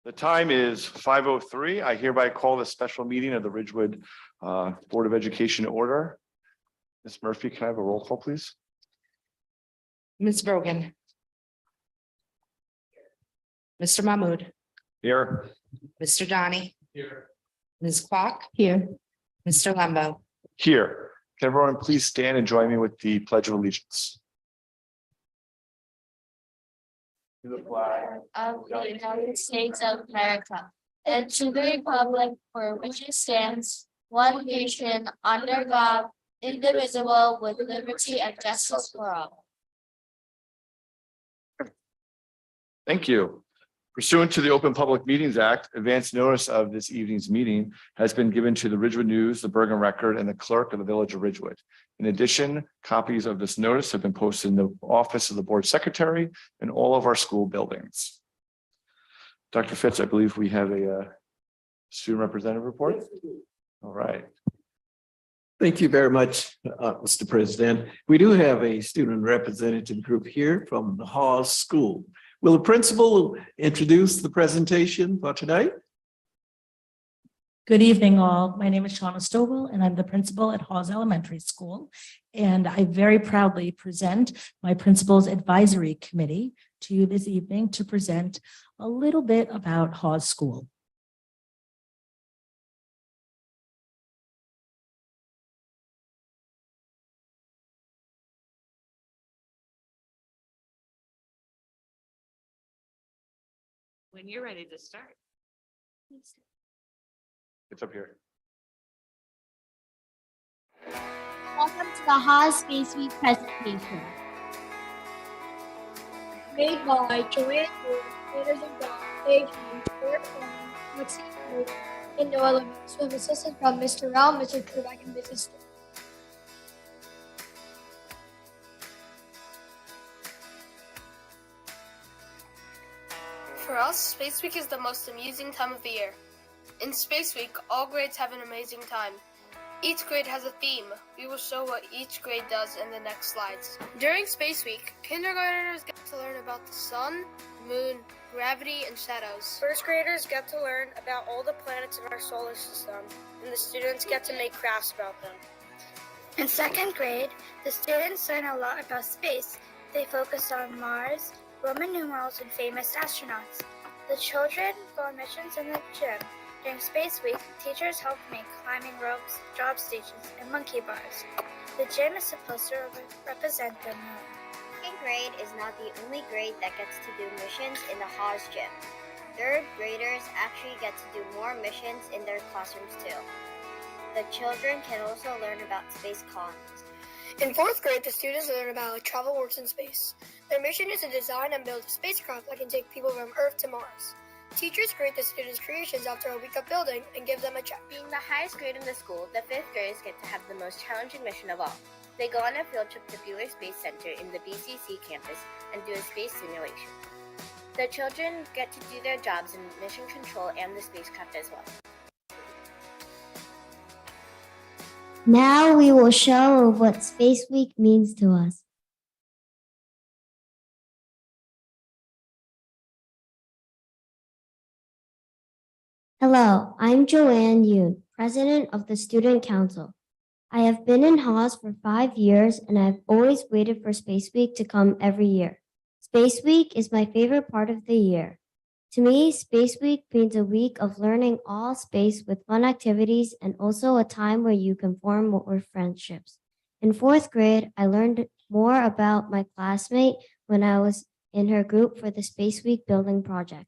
The time is 5:03. I hereby call the special meeting of the Ridgewood Board of Education to order. Ms. Murphy, can I have a roll call, please? Ms. Brogan. Mr. Mahmood. Here. Mr. Donnie. Here. Ms. Kwok. Here. Mr. Lembo. Here. Can everyone please stand and join me with the Pledge of Allegiance? To the flag of the United States of America, and to the republic for which it stands, one nation, under God, indivisible, with liberty and justice for all. Thank you. Pursuant to the Open Public Meetings Act, advance notice of this evening's meeting has been given to the Ridgewood News, the Bergen Record, and the clerk of the Village of Ridgewood. In addition, copies of this notice have been posted in the office of the board secretary and all of our school buildings. Dr. Fitz, I believe we have a student representative report. All right. Thank you very much, Mr. President. We do have a student representative group here from the Hawes School. Will the principal introduce the presentation for tonight? Good evening, all. My name is Shauna Stovall, and I'm the principal at Hawes Elementary School. And I very proudly present my principal's advisory committee to you this evening to present a little bit about Hawes School. When you're ready to start. It's up here. Welcome to the Haas Space Week presentation. Made by Joanne Wood, Anderson Brown, Paige Hughes, Eric Fleming, Maxine Wood, and Noah Lemons, with assistance from Mr. Rao, Mr. Trubeck, and Mrs. Stone. For us, Space Week is the most amusing time of the year. In Space Week, all grades have an amazing time. Each grade has a theme. We will show what each grade does in the next slides. During Space Week, kindergartners get to learn about the sun, moon, gravity, and shadows. First graders get to learn about all the planets in our solar system, and the students get to make crafts about them. In second grade, the students learn a lot about space. They focus on Mars, Roman numerals, and famous astronauts. The children go on missions in the gym. During Space Week, teachers help make climbing ropes, job stations, and monkey bars. The gym is supposed to represent the moon. Second grade is not the only grade that gets to do missions in the Haas gym. Third graders actually get to do more missions in their classrooms too. The children can also learn about space colonies. In fourth grade, the students learn about how travel works in space. Their mission is to design and build a spacecraft that can take people from Earth to Mars. Teachers grade the students' creations after a week of building and give them a check. Being the highest grade in the school, the fifth graders get to have the most challenging mission of all. They go on a field trip to Bueller Space Center in the BCC campus and do a space simulation. The children get to do their jobs in mission control and the spacecraft as well. Now we will show what Space Week means to us. Hello, I'm Joanne Yoon, President of the Student Council. I have been in Haas for 5 years and I've always waited for Space Week to come every year. Space Week is my favorite part of the year. To me, Space Week means a week of learning all space with fun activities and also a time where you can form more friendships. In fourth grade, I learned more about my classmate when I was in her group for the Space Week building project.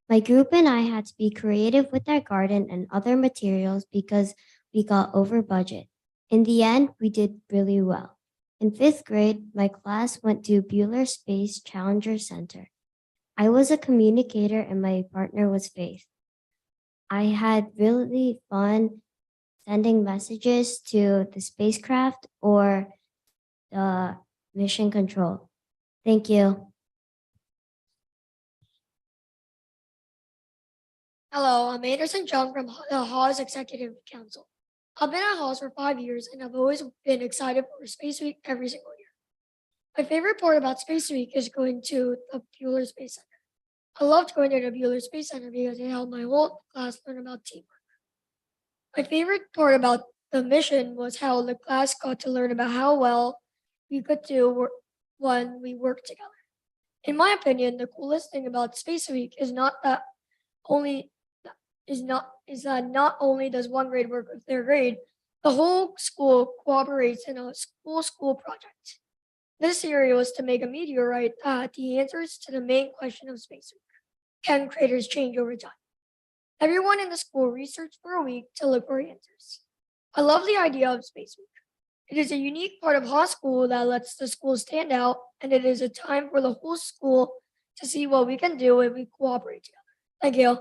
My group and I had to be creative with our garden and other materials because we got over budget. In the end, we did really well. In fifth grade, my class went to Bueller Space Challenger Center. I was a communicator and my partner was Faith. I had really fun sending messages to the spacecraft or the mission control. Thank you. Hello, I'm Anderson Chung from the Haas Executive Council. I've been at Haas for 5 years and I've always been excited for Space Week every single year. My favorite part about Space Week is going to the Bueller Space Center. I loved going to the Bueller Space Center because it helped my whole class learn about teamwork. My favorite part about the mission was how the class got to learn about how well we could do when we worked together. In my opinion, the coolest thing about Space Week is only not only does one grade work with their grade, the whole school cooperates in a school project. This theory was to make a meteorite that had the answers to the main question of space week. Can craters change over time? Everyone in the school researched for a week to look for answers. I love the idea of Space Week. It is a unique part of Haas School that lets the school stand out, and it is a time for the whole school to see what we can do if we cooperate together. Thank you.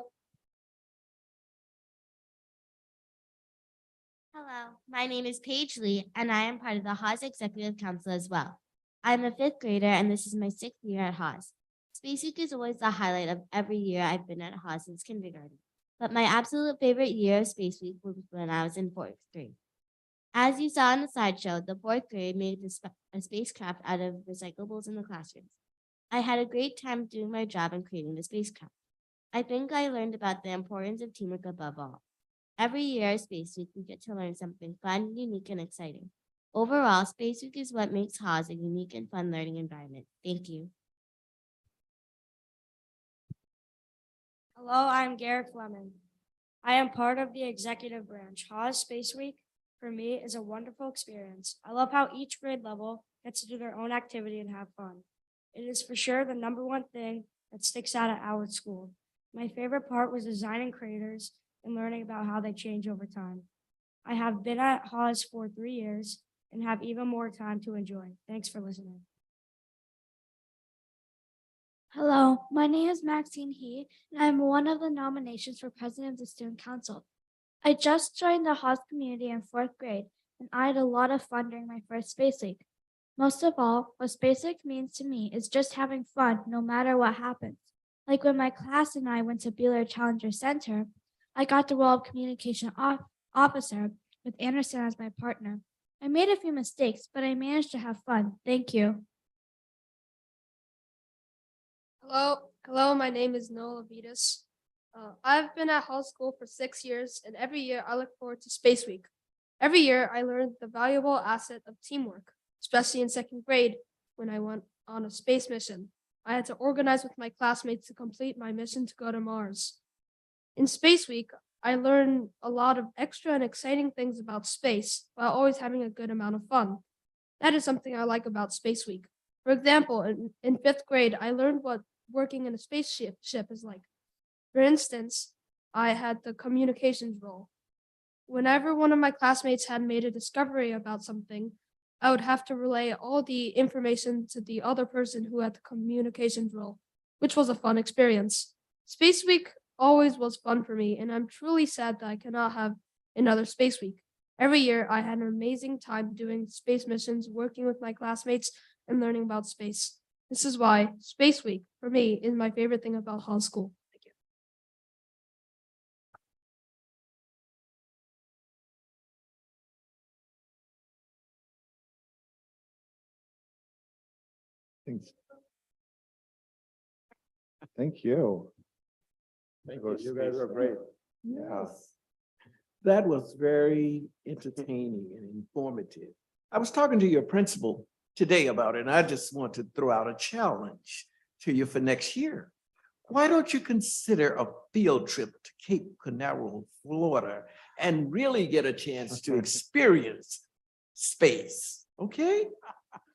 Hello, my name is Paige Lee, and I am part of the Haas Executive Council as well. I'm a fifth grader, and this is my 6th year at Haas. Space Week is always the highlight of every year I've been at Haas since kindergarten. But my absolute favorite year of Space Week was when I was in 4th grade. As you saw in the slideshow, the 4th grade made a spacecraft out of recyclables in the classrooms. I had a great time doing my job in creating the spacecraft. I think I learned about the importance of teamwork above all. Every year at Space Week, we get to learn something fun, unique, and exciting. Overall, Space Week is what makes Haas a unique and fun learning environment. Thank you. Hello, I'm Garrett Fleming. I am part of the executive branch. Haas Space Week for me is a wonderful experience. I love how each grade level gets to do their own activity and have fun. It is for sure the #1 thing that sticks out at our school. My favorite part was designing craters and learning about how they change over time. I have been at Haas for 3 years and have even more time to enjoy. Thanks for listening. Hello, my name is Maxine He, and I'm one of the nominations for President of the Student Council. I just joined the Haas community in 4th grade, and I had a lot of fun during my first Space Week. Most of all, what Space Week means to me is just having fun no matter what happens. Like when my class and I went to Bueller Challenger Center, I got the role of communication officer with Anderson as my partner. I made a few mistakes, but I managed to have fun. Thank you. Hello, my name is Noah Vitas. I've been at Hall School for 6 years, and every year I look forward to Space Week. Every year I learned the valuable asset of teamwork, especially in 2nd grade when I went on a space mission. I had to organize with my classmates to complete my mission to go to Mars. In Space Week, I learned a lot of extra and exciting things about space while always having a good amount of fun. That is something I like about Space Week. For example, in 5th grade, I learned what working in a spaceship is like. For instance, I had the communications role. Whenever one of my classmates had made a discovery about something, I would have to relay all the information to the other person who had the communications role, which was a fun experience. Space Week always was fun for me, and I'm truly sad that I cannot have another Space Week. Every year, I had an amazing time doing space missions, working with my classmates, and learning about space. This is why Space Week, for me, is my favorite thing about Hall School. Thank you. Thanks. Thank you. You guys are great. Yeah. That was very entertaining and informative. I was talking to your principal today about it, and I just want to throw out a challenge to you for next year. Why don't you consider a field trip to Cape Canaveral, Florida, and really get a chance to experience space? Okay?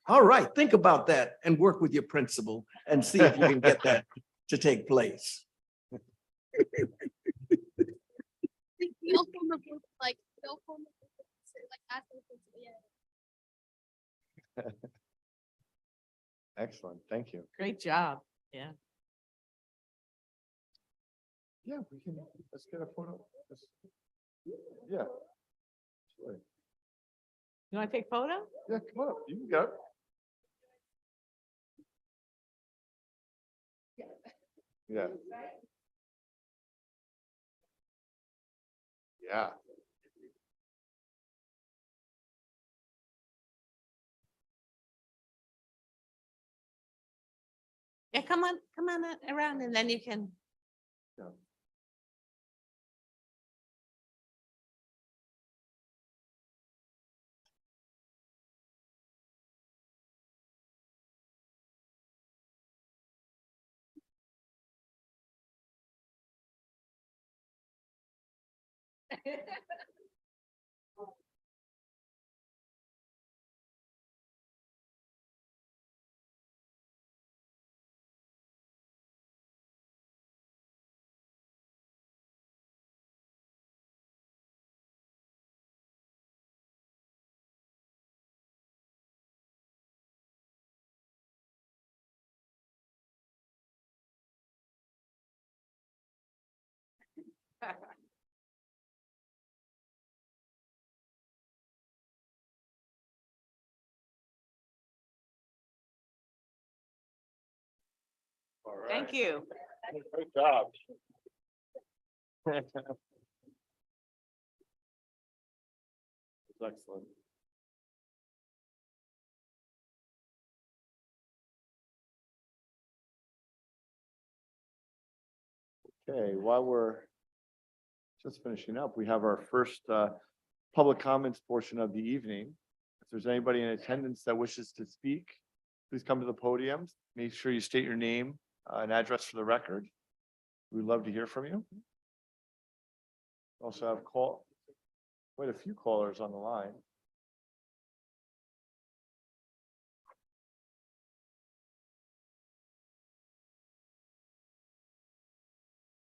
All right, think about that and work with your principal and see if you can get that to take place. Excellent, thank you. Great job. Yeah. Yeah, we can, let's get a photo. Yeah. Sure. You want to take a photo? Yeah, come on, you can go. Yeah. Yeah. Yeah, come on around and then you can. Thank you. Great job. Excellent. Okay, while we're just finishing up, we have our first public comments portion of the evening. If there's anybody in attendance that wishes to speak, please come to the podium. Make sure you state your name and address for the record. We'd love to hear from you. Also have quite a few callers on the line.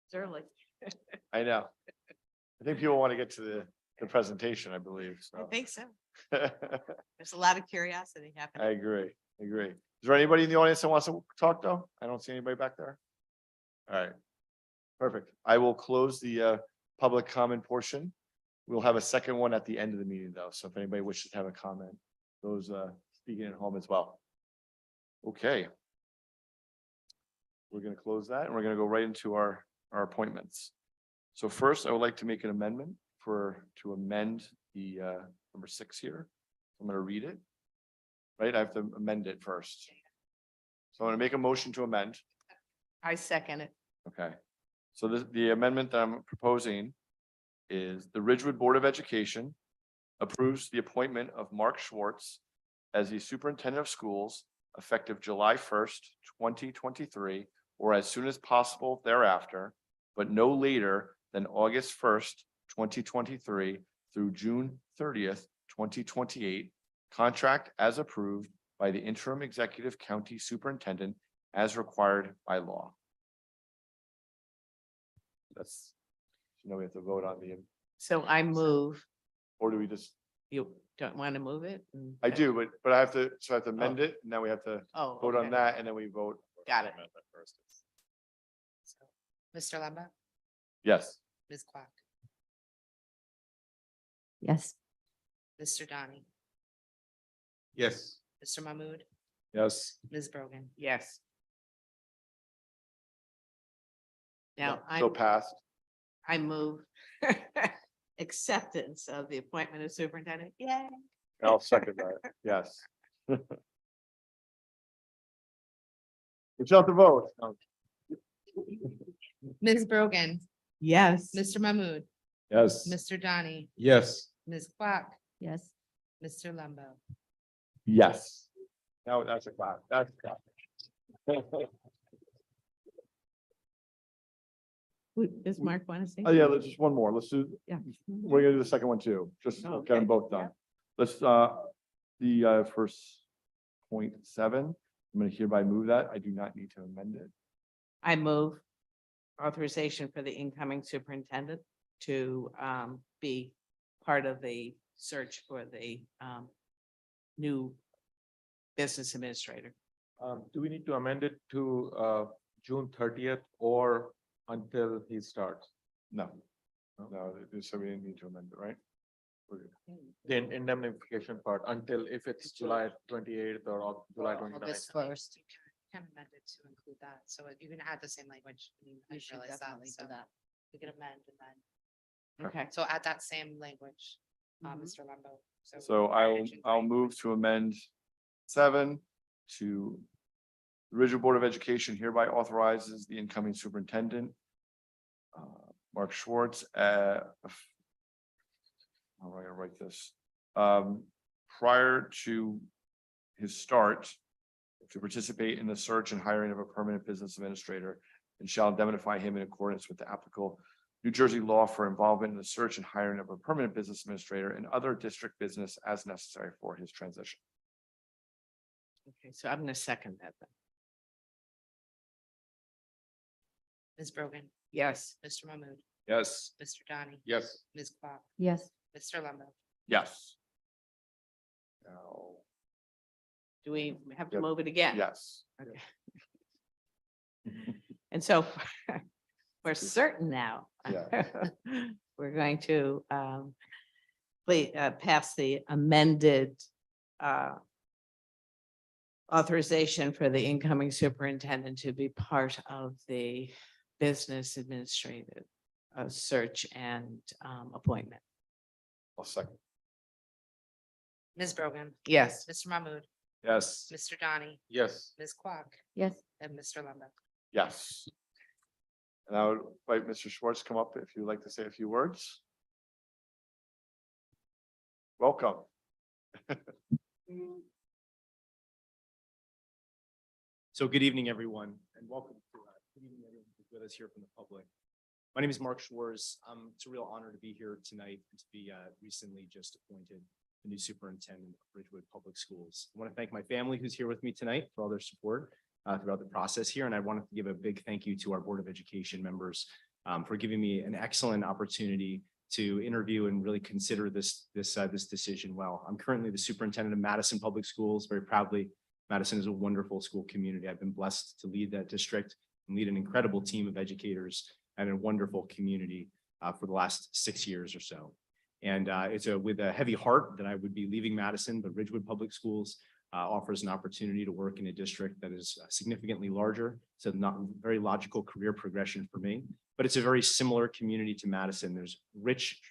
It's early. I know. I think people want to get to the presentation, I believe. I So think so. There's a lot of curiosity I happening. agree. Is there anybody in the audience that wants to talk though? I don't see anybody back there. All right. Perfect. I will close the public comment portion. We'll have a second one at the end of the meeting though. So if anybody wishes to have a comment, those speaking at home as well. Okay. We're going to close that and we're going to go right into our appointments. So first, I would like to make an amendment to amend the number 6 here. I'm going to read it. Right, I have to amend it first. So I'm going to make a motion to amend. I second it. Okay. So the amendment that I'm proposing is the Ridgewood Board of Education approves the appointment of Mark Schwartz as the superintendent of schools effective July 1st, 2023, or as soon as possible thereafter, but no later than August 1st, 2023 through June 30th, 2028, contract as approved by the interim executive county superintendent as required by law. That's, we have to vote on So I move. or do we just, You don't want to move it? I do, but I have to amend it, and now we have to Oh, vote on okay. that, and then we vote. Got it. Mr. Lemba, Yes. Ms. Quack, Yes. Mr. Donnie, Yes. Mr. Mahmood, Yes. Ms. Brogan. Yes. Now, So passed. I move acceptance of the appointment of superintendent. Yay. I'll second that. Yes. We shall have to vote. Ms. Brogan, Yes. Mr. Mahmood, Yes. Mr. Donnie, Yes. Ms. Quack, Yes. Mr. Lembo. Yes. Now that's a clap. That's a clap. Does Mark want to say? Oh, yeah, let's just one more. Let's do, Yeah. we're gonna do the second one too. Just Oh, get them okay. both done. Let's, the first 0.7, I'm gonna hereby move that. I do not need to amend it. I move authorization for the incoming superintendent to be part of the search for the new business administrator. Do we need to amend it to June 30th or until he starts? No. No, so we didn't need to amend it, right? We're good. The indemnification part until if it's July 28th or July 29th. August 1st. Can amend it to include that, so you can add the same language. I mean, I You should realize that, definitely so do that. we can amend and then, Okay. so add that same language, Mhm. Mr. Lembo. So I'll move to amend 7 to The Ridgewood Board of Education hereby authorizes the incoming superintendent, Mark Schwartz, how am I gonna write this? Prior to his start, to participate in the search and hiring of a permanent business administrator, and shall indemnify him in accordance with the applicable New Jersey law for involvement in the search and hiring of a permanent business administrator and other district business as necessary for his transition. Okay, so I'm gonna second that then. Ms. Brogan, Yes. Mr. Mahmood, Yes. Mr. Donnie, Yes. Ms. Quack, Yes. Mr. Lumber. Yes. Now, Do we have to Yep. move it again? yes. Okay. And so we're certain now. Yeah. We're going to pass the amended authorization for the incoming superintendent to be part of the business administrative search and appointment. I'll second. Ms. Brogan, Yes. Mr. Mahmood, Yes. Mr. Donnie, Yes. Ms. Quack, Yes. and Mr. Lumber. Yes. And I would invite Mr. Schwartz to come up if you'd like to say a few words. Welcome. So good evening, everyone, and welcome to good evening, everyone who's with us here from the public. My name is Mark Schwartz. It's a real honor to be here tonight and to be recently just appointed the new superintendent of Ridgewood Public Schools. I want to thank my family who's here with me tonight for all their support throughout the process here, and I wanted to give a big thank you to our Board of Education members for giving me an excellent opportunity to interview and really consider this decision well. I'm currently the superintendent of Madison Public Schools, very proudly. Madison is a wonderful school community. I've been blessed to lead that district and lead an incredible team of educators and a wonderful community for the last 6 years or so. And it's with a heavy heart that I would be leaving Madison, but Ridgewood Public Schools offers an opportunity to work in a district that is significantly larger. So not very logical career progression for me, but it's a very similar community to Madison. There's rich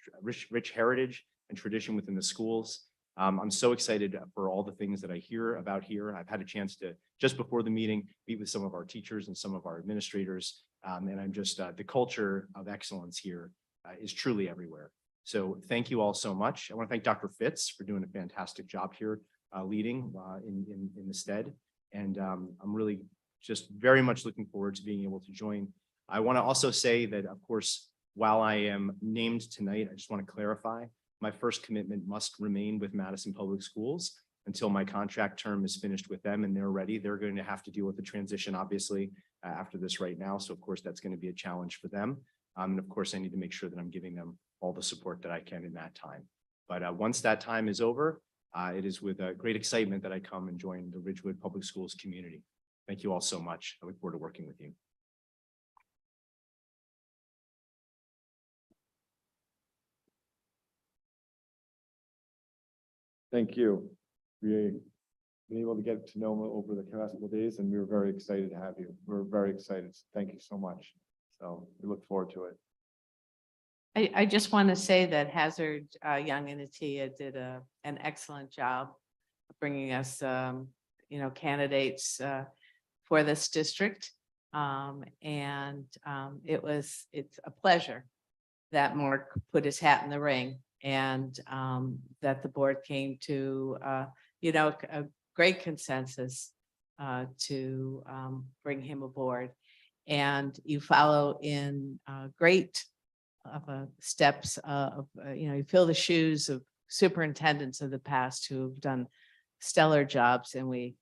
heritage and tradition within the schools. I'm so excited for all the things that I hear about here. I've had a chance to, just before the meeting, meet with some of our teachers and some of our administrators. And I'm just, the culture of excellence here is truly everywhere. So thank you all so much. I want to thank Dr. Fitz for doing a fantastic job here leading in the stead. And I'm really just very much looking forward to being able to join. I want to also say that, of course, while I am named tonight, I just want to clarify, my first commitment must remain with Madison Public Schools until my contract term is finished with them and they're ready. They're going to have to deal with the transition, obviously, after this right now. So of course, that's going to be a challenge for them. And of course, I need to make sure that I'm giving them all the support that I can in that time. But once that time is over, it is with great excitement that I come and join the Ridgewood Public Schools community. Thank you all so much. I look forward to working with you. Thank you. We've been able to get to know him over the past couple of days, and we were very excited to have you. We're very excited. Thank you so much. So we look forward to it. I just want to say that Hazard Young and Atia did an excellent job of bringing us, candidates for this district. It's a pleasure that Mark put his hat in the ring and that the board came to, a great consensus to bring him aboard. And you follow in great steps of, you fill the shoes of superintendents of the past who have done stellar jobs, and we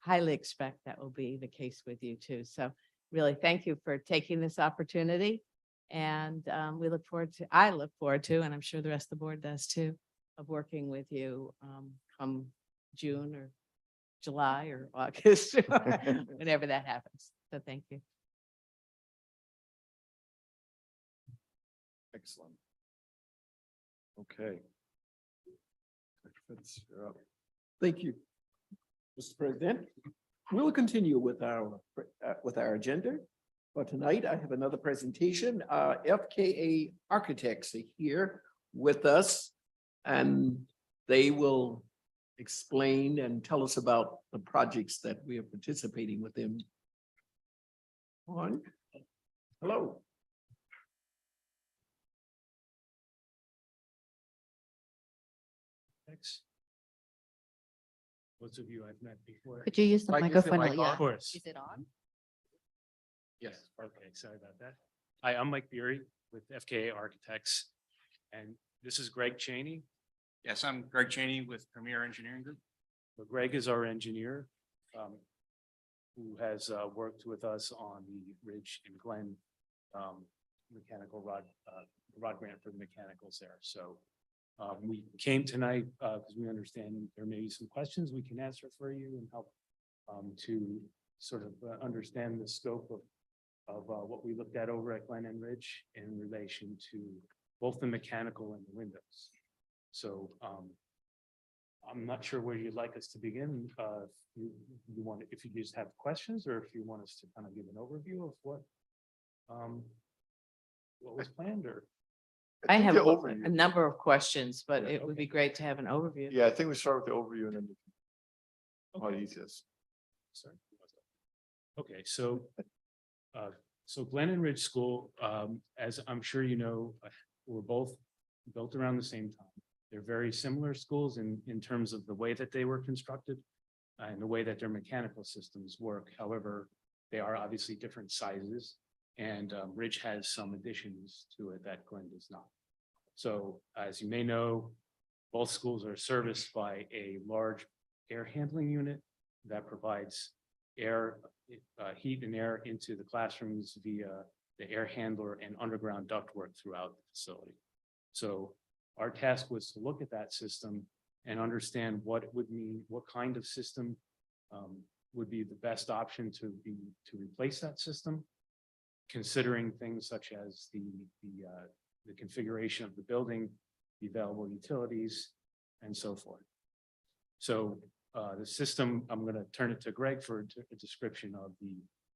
highly expect that will be the case with you too. So really, thank you for taking this opportunity. And I look forward to, and I'm sure the rest of the board does too, of working with you come June or July or August, whenever that happens. So thank you. Excellent. Okay. Dr. Fitz, you're up. Thank you, Mr. President. We'll continue with our agenda. For tonight, I have another presentation. FKA Architects are here with us, and they will explain and tell us about the projects that we are participating with them on. Hello. Thanks. Most of you I've met before. Could you use the Mike, is the microphone? mic on? Of course. Is it on? Yes, okay, sorry about that. Hi, I'm Mike Beery with FKA Architects. And this is Greg Cheney. Yes, I'm Greg Cheney with Premier Engineering Group. So Greg is our engineer, who has worked with us on the Ridge and Glen mechanical rod grant for the mechanicals there. So we came tonight because we understand there may be some questions we can answer for you and help to sort of understand the scope of what we looked at over at Glen and Ridge in relation to both the mechanical and the windows. So I'm not sure where you'd like us to begin. If you just have questions, or if you want us to kind of give an overview of what was planned, or. I have the overview. a number of questions, but Yeah, it would be great to have an overview. Yeah, I think we start with the overview and then. Probably easiest. Sorry. Okay, so Glen and Ridge School, as I'm sure you know, were both built around the same time. They're very similar schools in terms of the way that they were constructed and the way that their mechanical systems work. However, they are obviously different sizes, and Ridge has some additions to it that Glen does not. So as you may know, both schools are serviced by a large air handling unit that provides air, heat and air into the classrooms via the air handler and underground ductwork throughout the facility. So our task was to look at that system and understand what it would mean, what kind of system would be the best option to replace that system, considering things such as the configuration of the building, the available utilities, and so forth. So the system, I'm going to turn it to Greg for a description of the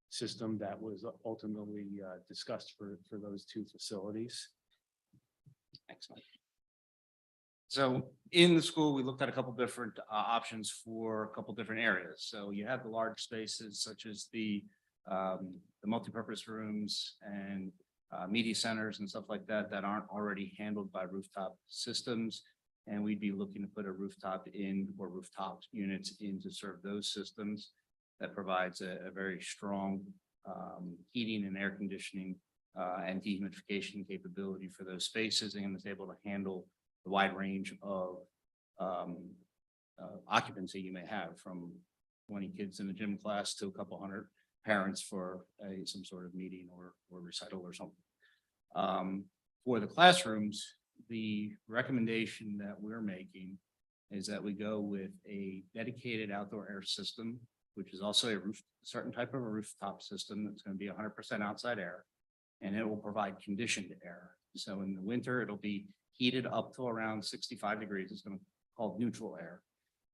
system that was ultimately discussed for those two facilities. Excellent. So in the school, we looked at a couple different options for a couple different areas. So you have the large spaces such as the multipurpose rooms and media centers and stuff like that that aren't already handled by rooftop systems. And we'd be looking to put a rooftop in or rooftop units in to serve those systems. That provides a very strong heating and air conditioning and dehumidification capability for those spaces, and is able to handle the wide range of occupancy you may have, from 20 kids in a gym class to a couple hundred parents for some sort of meeting or recital or something. For the classrooms, the recommendation that we're making is that we go with a dedicated outdoor air system, which is also a certain type of a rooftop system that's going to be 100% outside air, and it will provide conditioned air. So in the winter, it'll be heated up to around 65 degrees. It's going to be called neutral air.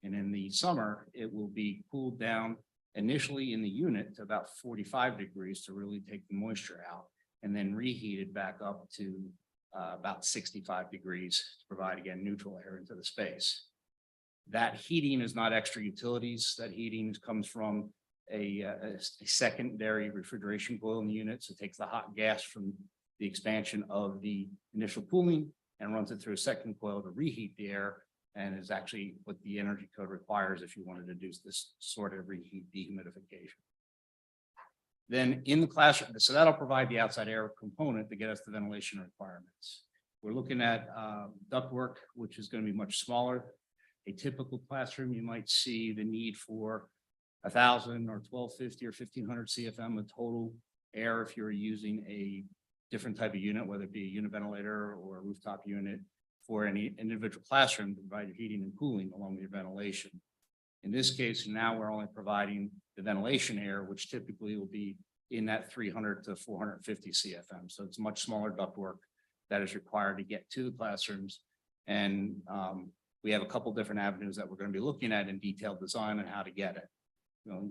And in the summer, it will be cooled down initially in the unit to about 45 degrees to really take the moisture out, and then reheated back up to about 65 degrees to provide, again, neutral air into the space. That heating is not extra utilities. That heating comes from a secondary refrigeration coil in the unit. So it takes the hot gas from the expansion of the initial cooling and runs it through a second coil to reheat the air, and is actually what the energy code requires if you wanted to do this sort of reheat dehumidification. Then in the classroom, so that'll provide the outside air component to get us the ventilation requirements. We're looking at ductwork, which is going to be much smaller. A typical classroom, you might see the need for 1,000 or 1,250 or 1,500 CFM of total air if you're using a different type of unit, whether it be a univentilator or a rooftop unit, for any individual classroom to provide your heating and cooling along with your ventilation. In this case, now we're only providing the ventilation air, which typically will be in that 300 to 450 CFM. So it's much smaller ductwork that is required to get to the classrooms. And we have a couple different avenues that we're going to be looking at in detailed design and how to get it.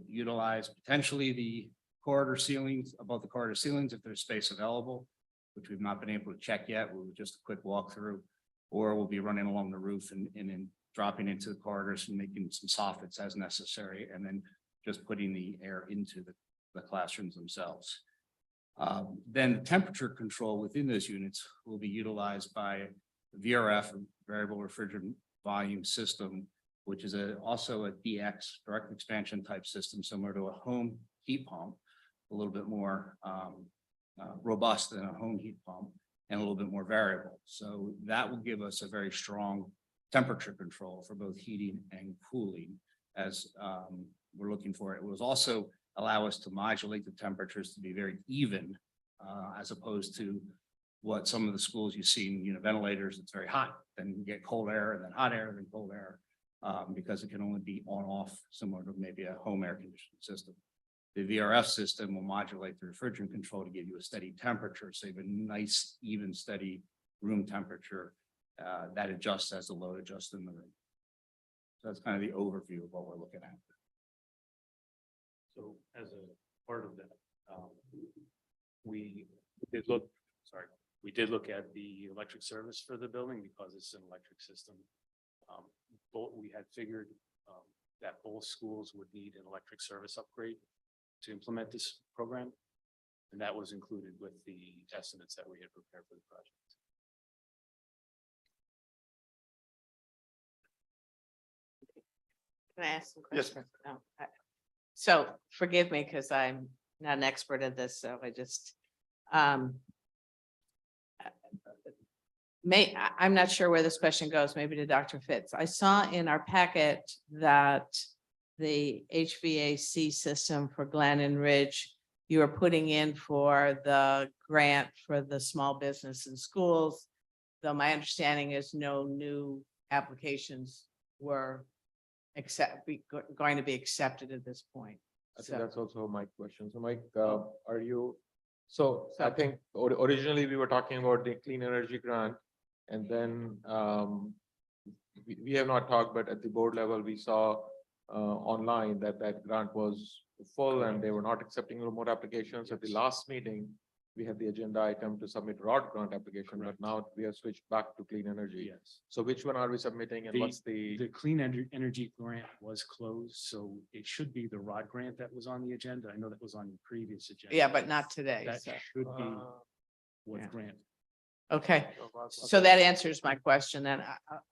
Utilize potentially the corridor ceilings, above the corridor ceilings if there's space available, which we've not been able to check yet. We'll just a quick walkthrough, or we'll be running along the roof and dropping into the corridors and making some soffits as necessary, and then just putting the air into the classrooms themselves. Then the temperature control within those units will be utilized by VRF, variable refrigerant volume system, which is also a DX, direct expansion type system, similar to a home heat pump, a little bit more robust than a home heat pump and a little bit more variable. So that will give us a very strong temperature control for both heating and cooling as we're looking for. It will also allow us to modulate the temperatures to be very even as opposed to what some of the schools you see in ventilators, it's very hot, then you get cold air and then hot air, then cold air, because it can only be on off, similar to maybe a home air conditioning system. The VRF system will modulate the refrigerant control to give you a steady temperature, so you have a nice, even, steady room temperature that adjusts as the load adjusts in the room. So that's kind of the overview of what we're looking at. So as a part of that, we did look at the electric service for the building because it's an electric system. We had figured that both schools would need an electric service upgrade to implement this program. And that was included with the estimates that we had prepared for the project. Can I ask some Yes, questions? No, so forgive me because I'm not an expert at this, so I just I'm not sure where this question goes, maybe to Dr. Fitz. I saw in our packet that the HVAC system for Glen and Ridge, you are putting in for the grant for the small business and schools, though my understanding is no new applications were going to be accepted at this point. I think that's also my question. So Mike, are you, I think originally we were talking about the clean energy grant, and then we have not talked, but at the board level, we saw online that grant was full and they were not accepting more applications. At the last meeting, we had the agenda item to submit ROD grant application, but now we have switched back to clean energy. Yes. So which one are we submitting and what's the? The clean energy grant was closed, so it should be the ROD grant that was on the agenda. I know that was on the previous agenda. Yeah, but not today. That so. should be what yeah. grant. Okay, so that answers my question, then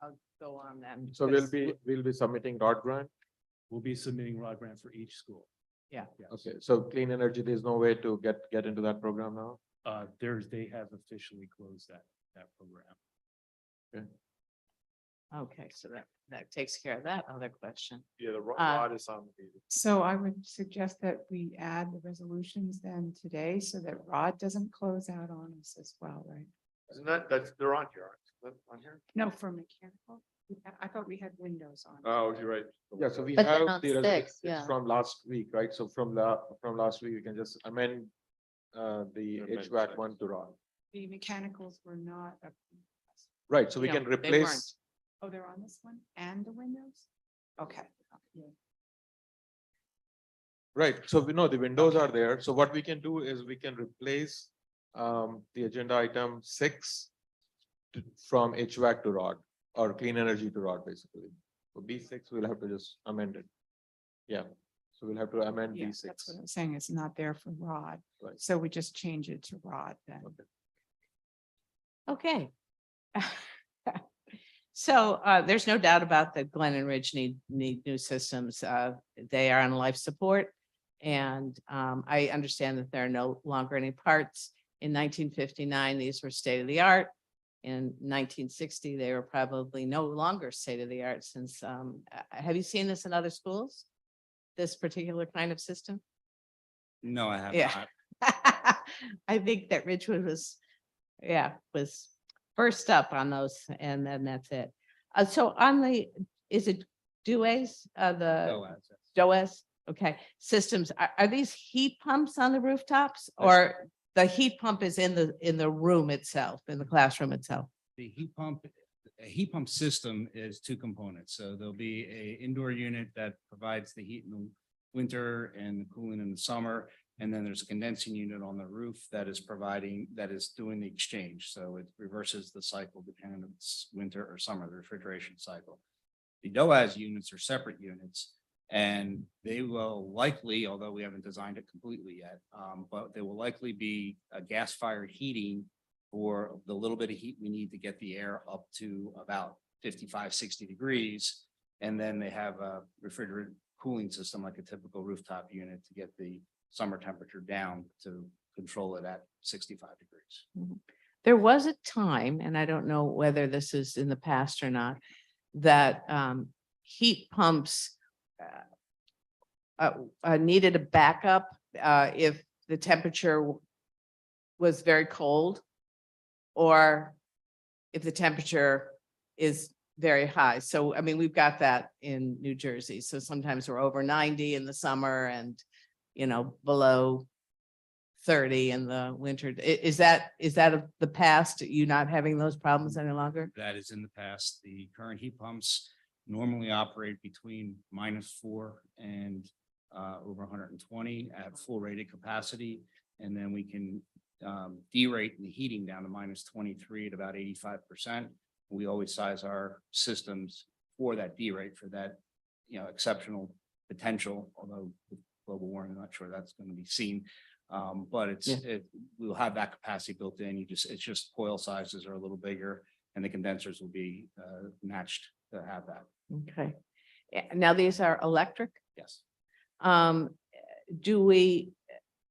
I'll go on then. So we'll be submitting ROD grant? We'll be submitting ROD grant for each school. Yeah. Yes. Okay, so clean energy, there's no way to get into that program now? They have officially closed that program. Okay, so that takes care of that other question. Yeah, the ROD is on the. So I would suggest that we add the resolutions then today so that Rod doesn't close out on us as well, right? Isn't that's, they're on here, aren't they? On here? No, for mechanical. I thought we had windows on. Oh, you're right. Yeah, so we But have they're not the six, resolutions yeah. from last week, right? So from last week, we can just amend the HVAC one to ROD. The mechanicals were not. Right, so we No, can they replace, Oh, they're on this one and the windows? Okay. right, so we know the windows are there. So what we can do is we can replace the agenda item 6 from HVAC to ROD or clean energy to ROD, basically. So B6, we'll have to just amend it. Yeah, so we'll have to amend Yeah, B6. that's what I'm saying. It's not there for Rod. Right. So we just change it to Rod then. Okay. So there's no doubt about that Glen and Ridge need new systems. They are on life support. And I understand that there are no longer any parts. In 1959, these were state of the art. In 1960, they were probably no longer state of the art since, have you seen this in other schools? This particular kind of system? No, I have Yeah. not. I think that Ridgewood was first up on those, and then that's it. So on the, is it DOEs, DOEs? Okay, systems, are these heat pumps on the rooftops or the heat pump is in the room itself, in the classroom itself? The a heat pump system is 2 components. So there'll be a indoor unit that provides the heat in the winter and the cooling in the summer. And then there's a condensing unit on the roof that is doing the exchange. So it reverses the cycle depending on if it's winter or summer, the refrigeration cycle. The DOAS units are separate units. And they will likely, although we haven't designed it completely yet, but they will likely be a gas-fired heating for the little bit of heat we need to get the air up to about 55, 60 degrees. And then they have a refrigerant cooling system like a typical rooftop unit to get the summer temperature down to control it at 65 degrees. There was a time, and I don't know whether this is in the past or not, that heat pumps needed a backup if the temperature was very cold or if the temperature is very high. So, I mean, we've got that in New Jersey. So sometimes we're over 90 in the summer and, below 30 in the winter. Is that of the past, you not having those problems any longer? That is in the past. The current heat pumps normally operate between -4 and over 120 at full rated capacity. And then we can derate the heating down to -23 at about 85%. We always size our systems for that derate, for that, exceptional potential, although with global warming, I'm not sure that's going to be seen. But we'll have that capacity built in. It's just coil sizes are a little bigger and the condensers will be matched to have that. Okay. Now these are electric? Yes.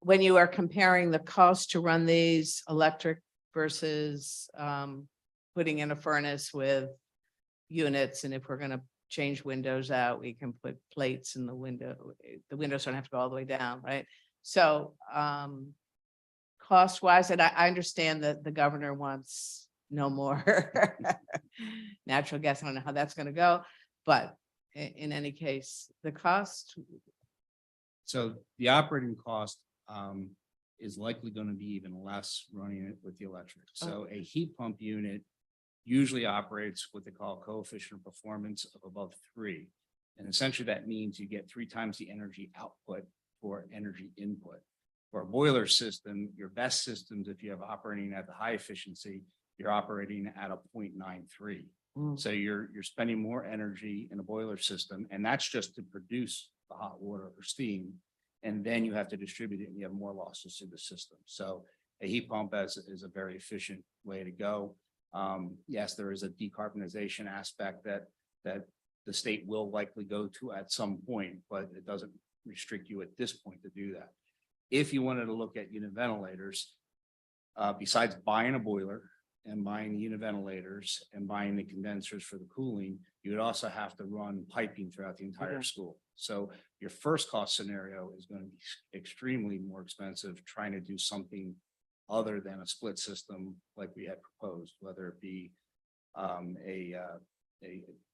When you are comparing the cost to run these electric versus putting in a furnace with units, and if we're gonna change windows out, we can put plates in the window. The windows don't have to go all the way down, right? So cost wise, and I understand that the governor wants no more natural gas. I don't know how that's gonna go, but in any case, the cost. So the operating cost is likely going to be even less running it with the electric. So a heat pump unit usually operates what they call coefficient of performance of above 3. And essentially that means you get 3 times the energy output for energy input. For a boiler system, your best systems, if you have operating at the high efficiency, you're operating at a 0.93. So you're spending more energy in a boiler system, and that's just to produce the hot water or steam. And then you have to distribute it and you have more losses to the system. So a heat pump is a very efficient way to go. Yes, there is a decarbonization aspect that the state will likely go to at some point, but it doesn't restrict you at this point to do that. If you wanted to look at unit ventilators, besides buying a boiler and buying the unit ventilators and buying the condensers for the cooling, you would also have to run piping throughout the entire school. So your first cost scenario is going to be extremely more expensive trying to do something other than a split system like we had proposed, whether it be a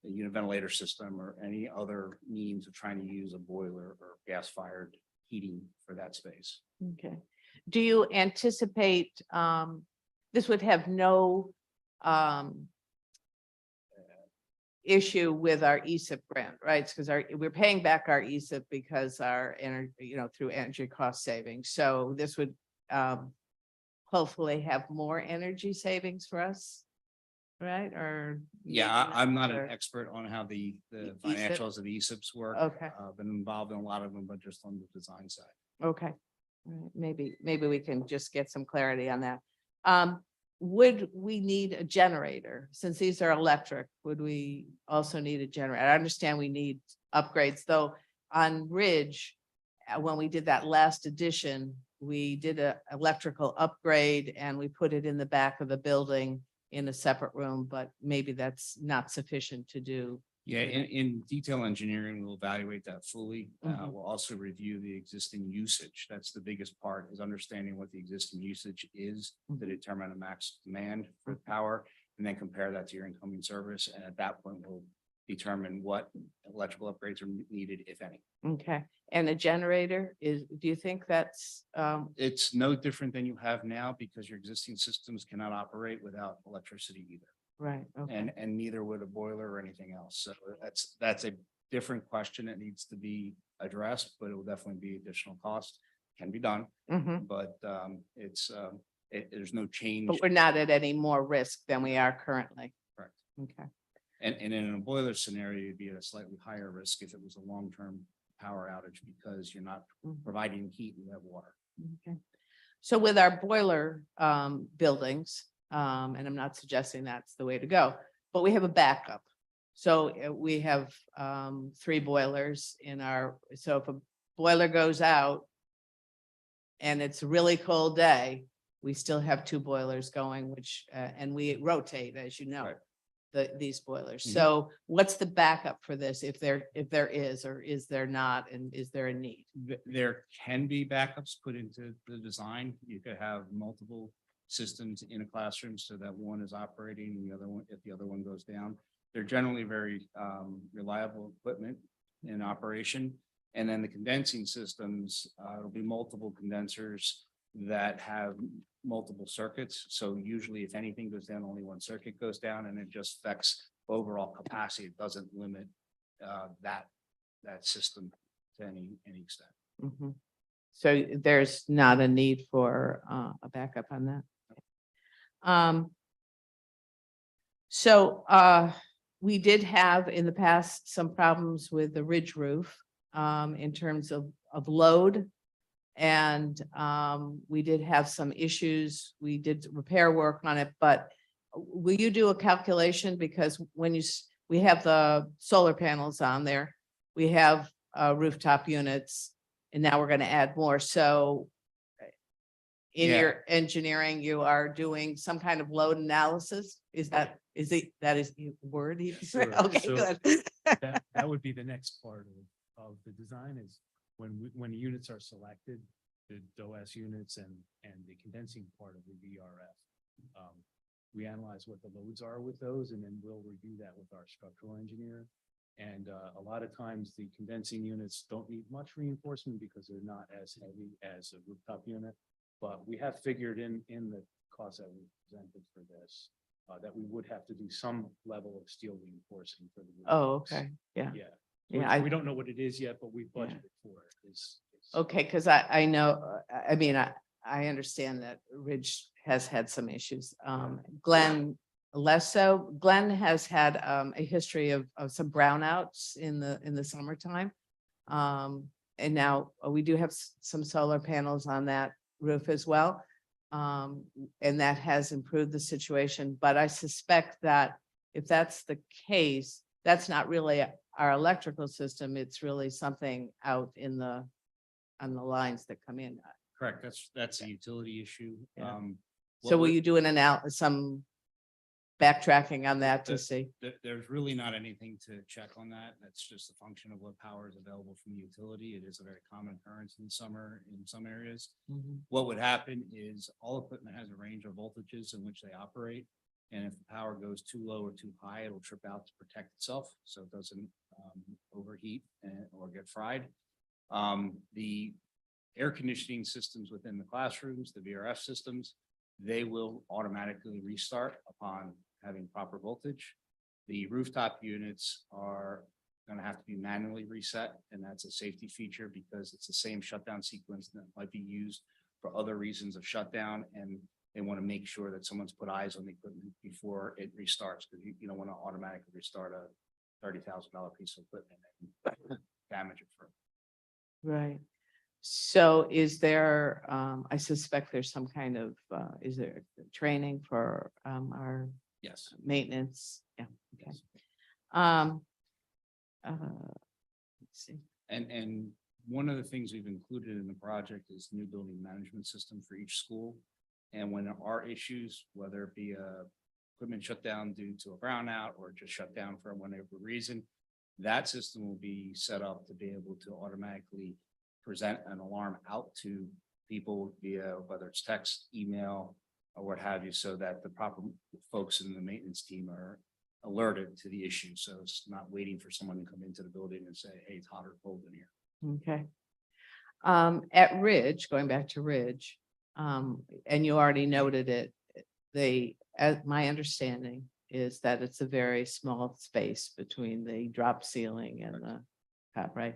unit ventilator system or any other means of trying to use a boiler or gas-fired heating for that space. Okay. Do you anticipate this would have no issue with our ESIP grant, right? Because we're paying back our ESIP because our energy, through energy cost savings. So this would hopefully have more energy savings for us, right? Or Yeah, maybe I'm not or- an expert on how the ESIP? financials of the ESIPs work. Okay. I've been involved in a lot of them, but just on the design side. Okay. All right. Maybe we can just get some clarity on that. Would we need a generator? Since these are electric, would we also need a generator? I understand we need upgrades, though on Ridge, when we did that last edition, we did a electrical upgrade and we put it in the back of the building in a separate room, but maybe that's not sufficient to do. Yeah, in detail engineering, we'll evaluate that fully. Mhm. We'll also review the existing usage. That's the biggest part, is understanding what the existing usage is to determine a max demand for power, and then compare that to your incoming service. And at that point, we'll determine what electrical upgrades are needed, if any. Okay. And a generator do you think that's, It's no different than you have now because your existing systems cannot operate without electricity either. right? Okay. And neither would a boiler or anything else. So that's a different question that needs to be addressed, but it will definitely be additional cost. Can be done, Mhm. but there's no change. But we're not at any more risk than we are currently. Correct. Okay. And in a boiler scenario, you'd be at a slightly higher risk if it was a long-term power outage because you're not providing heat and you have water. Okay. So with our boiler buildings, and I'm not suggesting that's the way to go, but we have a backup. So we have 3 boilers in our, so if a boiler goes out and it's a really cold day, we still have 2 boilers going, which, and we rotate, as you know, these boilers. Mhm. So what's the backup for this if there is, or is there not, and is there a need? There can be backups put into the design. You could have multiple systems in a classroom so that one is operating and the other one, if the other one goes down. They're generally very reliable equipment in operation. And then the condensing systems, it'll be multiple condensers that have multiple circuits. So usually if anything goes down, only one circuit goes down, and it just affects overall capacity. It doesn't limit that system to any extent. Mhm. So there's not a need for a backup on that. So we did have in the past some problems with the ridge roof in terms of load. And we did have some issues. We did repair work on it, but will you do a calculation? Because when we have the solar panels on there, we have rooftop units, and now we're going to add more. So in Yeah. your engineering, you are doing some kind of load analysis? That is the word? even? Sure. Okay, So good. that would be the next part of the design is when units are selected, the DOS units and the condensing part of the VRF. We analyze what the loads are with those, and then we'll review that with our structural engineer. And a lot of times the condensing units don't need much reinforcement because they're not as heavy as a rooftop unit. But we have figured in the cost that we presented for this, that we would have to do some level of steel reinforcing for the. Oh, rooftops. okay, yeah. Yeah. Yeah, We don't know what it is yet, but we budgeted for it. Okay, because I know, I mean, I understand that Ridge has had some issues. Glenn less so. Glenn has had a history of some brownouts in the summertime. And now we do have some solar panels on that roof as well. And that has improved the situation, but I suspect that if that's the case, that's not really our electrical system. It's really something out on the lines that come in. Correct. That's a utility issue. Yeah. What So will we- you do some backtracking on that to see? There's really not anything to check on that. That's just a function of what power is available from the utility. It is a very common occurrence in summer in some areas. Mhm. What would happen is all equipment has a range of voltages in which they operate. And if the power goes too low or too high, it'll trip out to protect itself so it doesn't overheat or get fried. The air conditioning systems within the classrooms, the VRF systems, they will automatically restart upon having proper voltage. The rooftop units are going to have to be manually reset, and that's a safety feature because it's the same shutdown sequence that might be used for other reasons of shutdown, and they want to make sure that someone's put eyes on the equipment before it restarts, because you don't want to automatically restart a $30,000 piece of equipment and damage it further. Right. So is there, I suspect there's some kind of, is there training for our Yes. maintenance? Yeah, okay. Yes. Let's see. And one of the things we've included in the project is new building management system for each school. And when there are issues, whether it be a equipment shut down due to a brownout or just shut down for whatever reason, that system will be set up to be able to automatically present an alarm out to people via whether it's text, email, or what have you, so that the proper folks in the maintenance team are alerted to the issue. So it's not waiting for someone to come into the building and say, hey, it's hot or cold in here. Okay. At Ridge, going back to Ridge, and you already noted it, as my understanding is that it's a very small space between the drop ceiling and the top, right?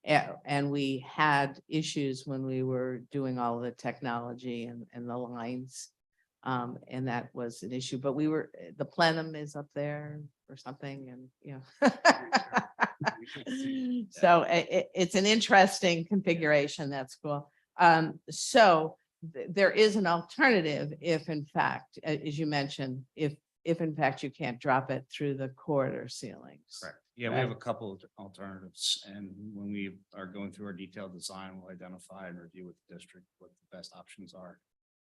And we had issues when we were doing all the technology and the lines And that was an issue, but the plenum is up there or something and, so it's an interesting configuration. That's cool. So there is an alternative if in fact, as you mentioned, if in fact you can't drop it through the corridor ceilings. Correct. Yeah, we have a Right. couple of alternatives, and when we are going through our detailed design, we'll identify and review with the district what the best options are,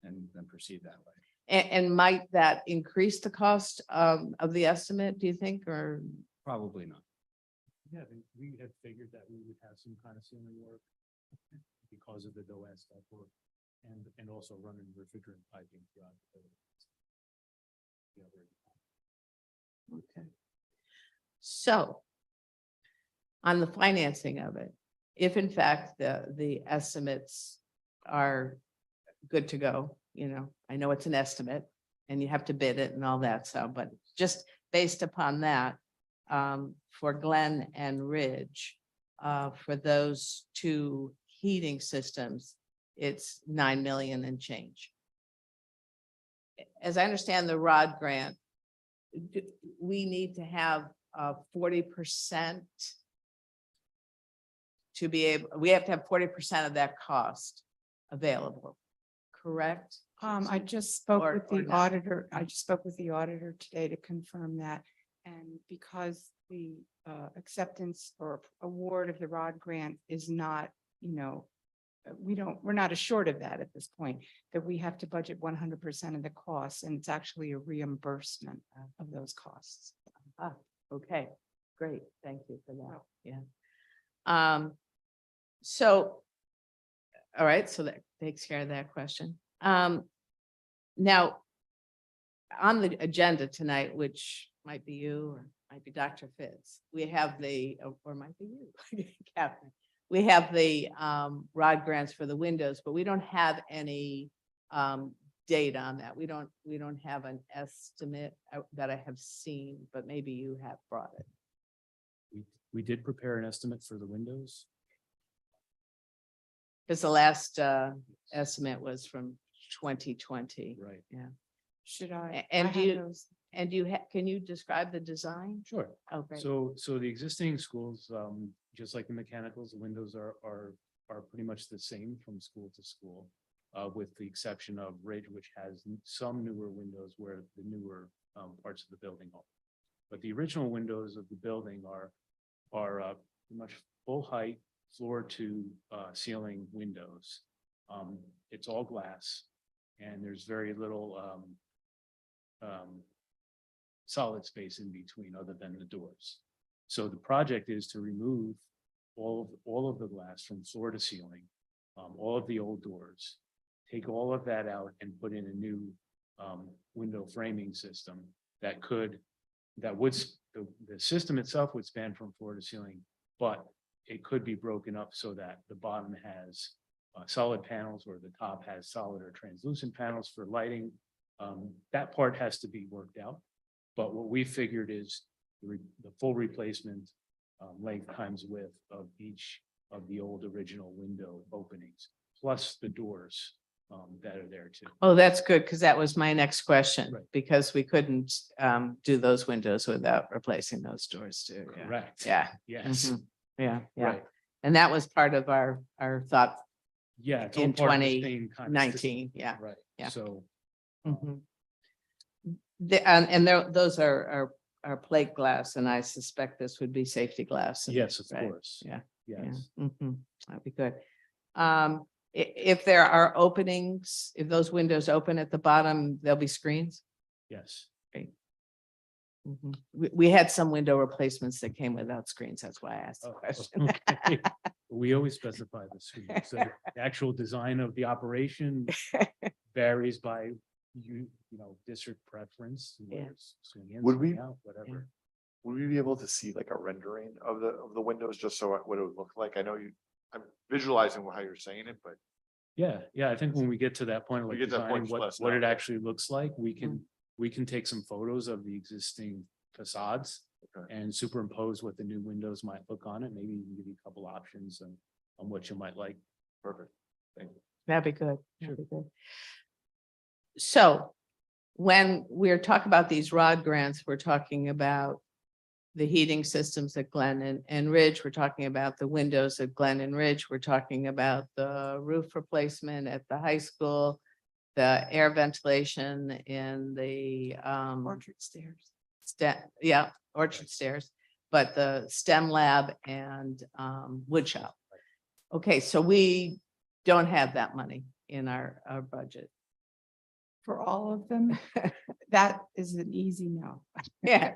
and then proceed that way. And might that increase the cost of the estimate, do you think, or? Probably not. Yeah, we had figured that we would have some kind of ceiling work because of the DOAS stuff work and also running refrigerant piping throughout the other. Okay. So on the financing of it, if in fact the estimates are good to go, I know it's an estimate and you have to bid it and all that. So, but just based upon that, for Glen and Ridge, for those two heating systems, it's 9 million and change. As I understand the ROD grant, we need to have 40% to be able, we have to have 40% of that cost available, correct? I just spoke Or- with or the not. auditor. I just spoke with the auditor today to confirm that. And because the acceptance or award of the ROD grant is not, we're not assured of that at this point, that we have to budget 100% of the costs, and it's actually a reimbursement of those costs. Ah, okay, great. Thank you for that. Yeah. So, all right, so that takes care of that question. Now, on the agenda tonight, which might be you or might be Dr. Fitz, we have or might be you, Catherine. We have the ROD grants for the windows, but we don't have any data on that. We don't have an estimate that I have seen, but maybe you have brought it. We did prepare an estimate for the windows. Because the last estimate was from 2020. Right. Yeah. Should I? And I do have you, those. and can you describe the design? Sure. Okay. So the existing schools, just like the mechanicals, the windows are pretty much the same from school to school, with the exception of Ridge, which has some newer windows where the newer parts of the building are. But the original windows of the building are pretty much full height, floor to ceiling windows. It's all glass, and there's very little solid space in between other than the doors. So the project is to remove all of the glass from floor to ceiling, all of the old doors, take all of that out and put in a new window framing system the system itself would span from floor to ceiling, but it could be broken up so that the bottom has solid panels or the top has solid or translucent panels for lighting. That part has to be worked out. But what we figured is the full replacement length times width of each of the old original window openings, plus the doors that are there too. Oh, that's good, because that was my next question, Right. because we couldn't do those windows without replacing those doors too. Yeah. Correct. Yeah. Yes. Mhm. Yeah, yeah. Right. And that was part of our thought Yeah. It's all in part of the same kind of system. 2019. Yeah. Right. Yeah. So Mhm. Those are plate glass, and I suspect this would be safety glass. yes, of Right. course. Yeah. Yeah. Yes. That'd be good. If there are openings, if those windows open at the bottom, there'll be screens. Yes. Mhm. We had some window replacements that came without screens. That's why I asked the Oh, question. okay. We always specify the screen. So the actual design of the operation varies by district preference. Yeah. whether it's swing in, Would swing we- out, whatever. Would we be able to see like a rendering of the windows, just so what it would look like? I know I'm visualizing how you're saying it, but Yeah, I think when we get to that point, We like get to that point, designing just let what us what know, it yeah. actually looks like, we can take some photos of the existing facades Okay. and superimpose what the new windows might look on it. Maybe even give you a couple options on what you might like. perfect. Thank you. That'd be good. That'd be good. So when we're talking about these ROD grants, we're talking about the heating systems at Glen and Ridge. We're talking about the windows at Glen and Ridge. We're talking about the roof replacement at the high school, the air ventilation in the Orchard stairs. Orchard stairs, but the STEM lab and wood shop. Okay, so we don't have that money in our budget. For all of them, that is an easy no. Yeah.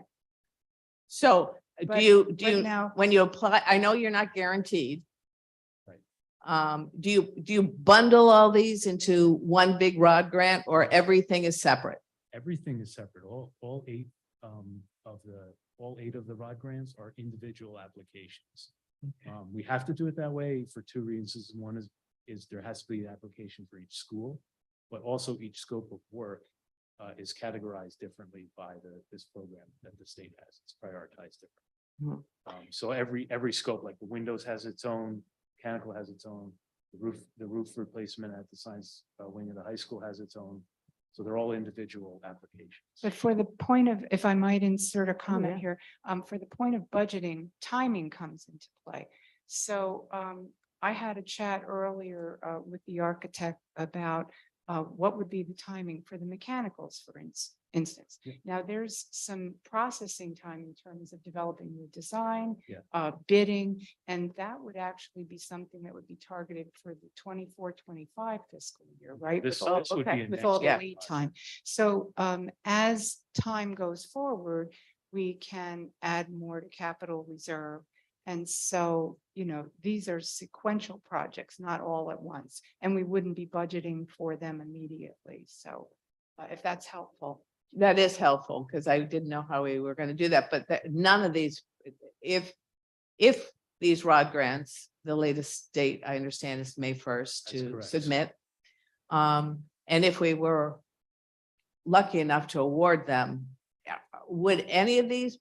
So But- do but you, now- when you apply, I know you're not guaranteed. Right. Do you bundle all these into one big ROD grant or everything is separate? Everything is separate. All eight of the ROD grants are individual applications. We have to do it that way for two reasons. One is there has to be an application for each school, but also each scope of work is categorized differently by this program that the state has. It's prioritized differently. So every scope, like the windows has its own, mechanical has its own, the roof replacement at the science wing of the high school has its own. So they're all individual applications. But for the point of, if I might insert a comment yeah. here, for the point of budgeting, timing comes into play. So I had a chat earlier with the architect about what would be the timing for the mechanicals, for instance. Yeah. Now, there's some processing time in terms of developing the design, Yeah. bidding, and that would actually be something that would be targeted for the 24-25 fiscal year, right? This With all- would be okay. a with next all the year lead project. time. So as time goes forward, we can add more to capital reserve. And so, these are sequential projects, not all at once, and we wouldn't be budgeting for them immediately. So if that's helpful. That is helpful because I didn't know how we were going to do that, but none of these, if these ROD grants, the latest date I understand is May 1st That's to correct. submit. And if we were lucky enough to award them, would any of these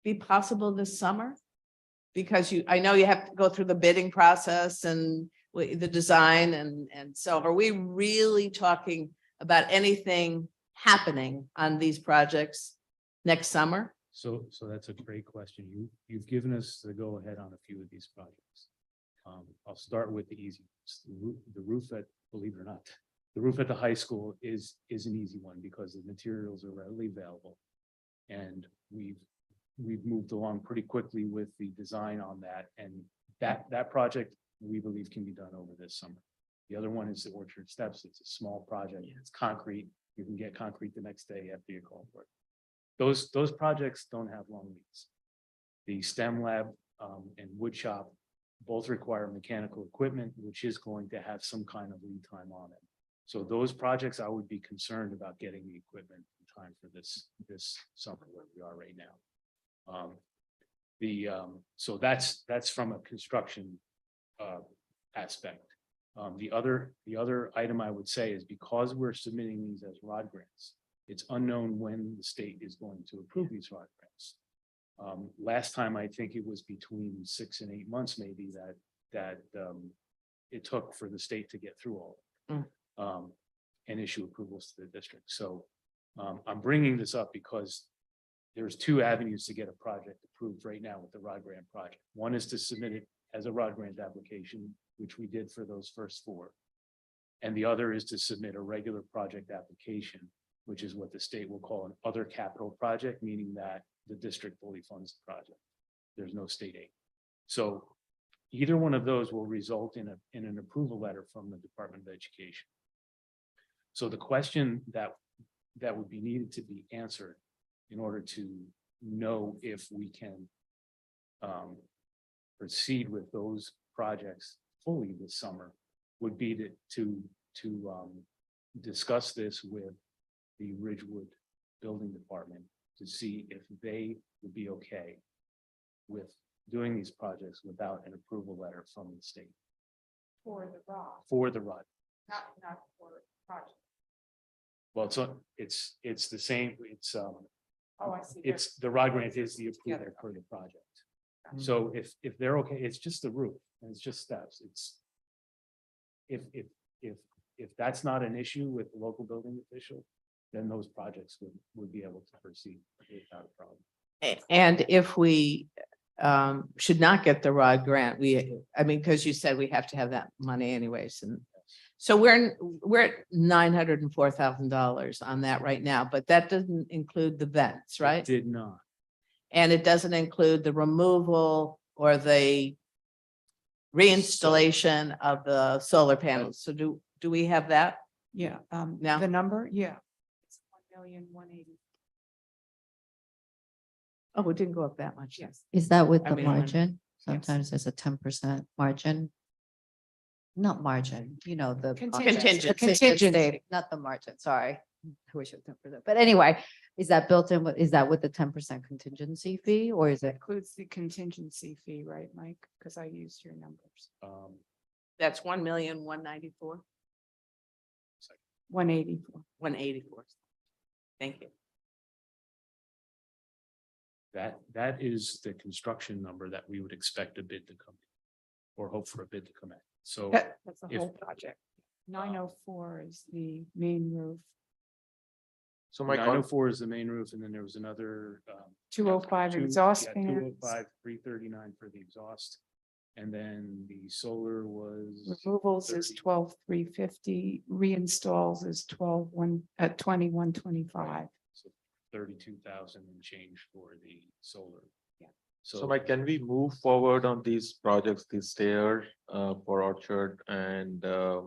be possible this summer? Because I know you have to go through the bidding process and the design and so are we really talking about anything happening on these projects next summer? So that's a great question. You've given us the go ahead on a few of these projects. I'll start with the easy ones. The roof at, believe it or not, the roof at the high school is an easy one because the materials are readily available. And we've moved along pretty quickly with the design on that. And that project, we believe, can be done over this summer. The other one is the Orchard Steps. It's a small project. It's concrete. You can get concrete the next day after you call for it. Those projects don't have long leads. The STEM lab and wood shop both require mechanical equipment, which is going to have some kind of lead time on it. So those projects, I would be concerned about getting the equipment in time for this summer where we are right now. So that's from a construction aspect. The other item I would say is because we're submitting these as ROD grants, it's unknown when the state is going to approve these ROD grants. Last time, I think it was between 6 and 8 months, maybe that it took for the state to get through all of it, and issue approvals to the district. So I'm bringing this up because there's two avenues to get a project approved right now with the ROD grant project. One is to submit it as a ROD grant application, which we did for those first 4. And the other is to submit a regular project application, which is what the state will call an other capital project, meaning that the district fully funds the project. There's no state aid. So either one of those will result in an approval letter from the Department of Education. So the question that would be needed to be answered in order to know if we can proceed with those projects fully this summer would be to discuss this with the Ridgewood Building Department to see if they would be okay with doing these projects without an approval letter from the state For the ROD, for the ROD. not for project. Well, it's the same, Oh, I see. it's the ROD grant is the approval for the project. So if they're okay, it's just the roof and it's just steps. It's if that's not an issue with the local building official, then those projects would be able to proceed without a problem. And if we should not get the ROD grant, I mean, because you said we have to have that money anyways, and so we're at $904,000 on that right now, but that doesn't include the vents, It right? did not. And it doesn't include the removal or the reinstallation of the solar panels. So do we have that? Yeah, Now? the number, yeah. It's 1,180,000. Oh, it didn't go up that much. Yes. Is that with I the mean, margin? Sometimes there's a 10% margin. Not margin, you know, the. Contingency. the contingency, not the margin, sorry. I wish it was 10%. But anyway, is that built in, is that with the 10% contingency fee or is it? Includes the contingency fee, right, Mike? Because I used your numbers. That's 1,194,000. 184. 184. Thank you. That is the construction number that we would expect a bid to come in, or hope for a bid to come in. So That's the if- whole project. 904 is the main roof. So my 904 is the main roof, and then there was another 205 exhaust fans. 205, 339 for the exhaust. And then the solar was Removals is 12,350. Reinstalls is 21,25. so 32,000 and change for the solar. Yeah. So Mike, can we move forward on these projects, these stairs for Orchard and a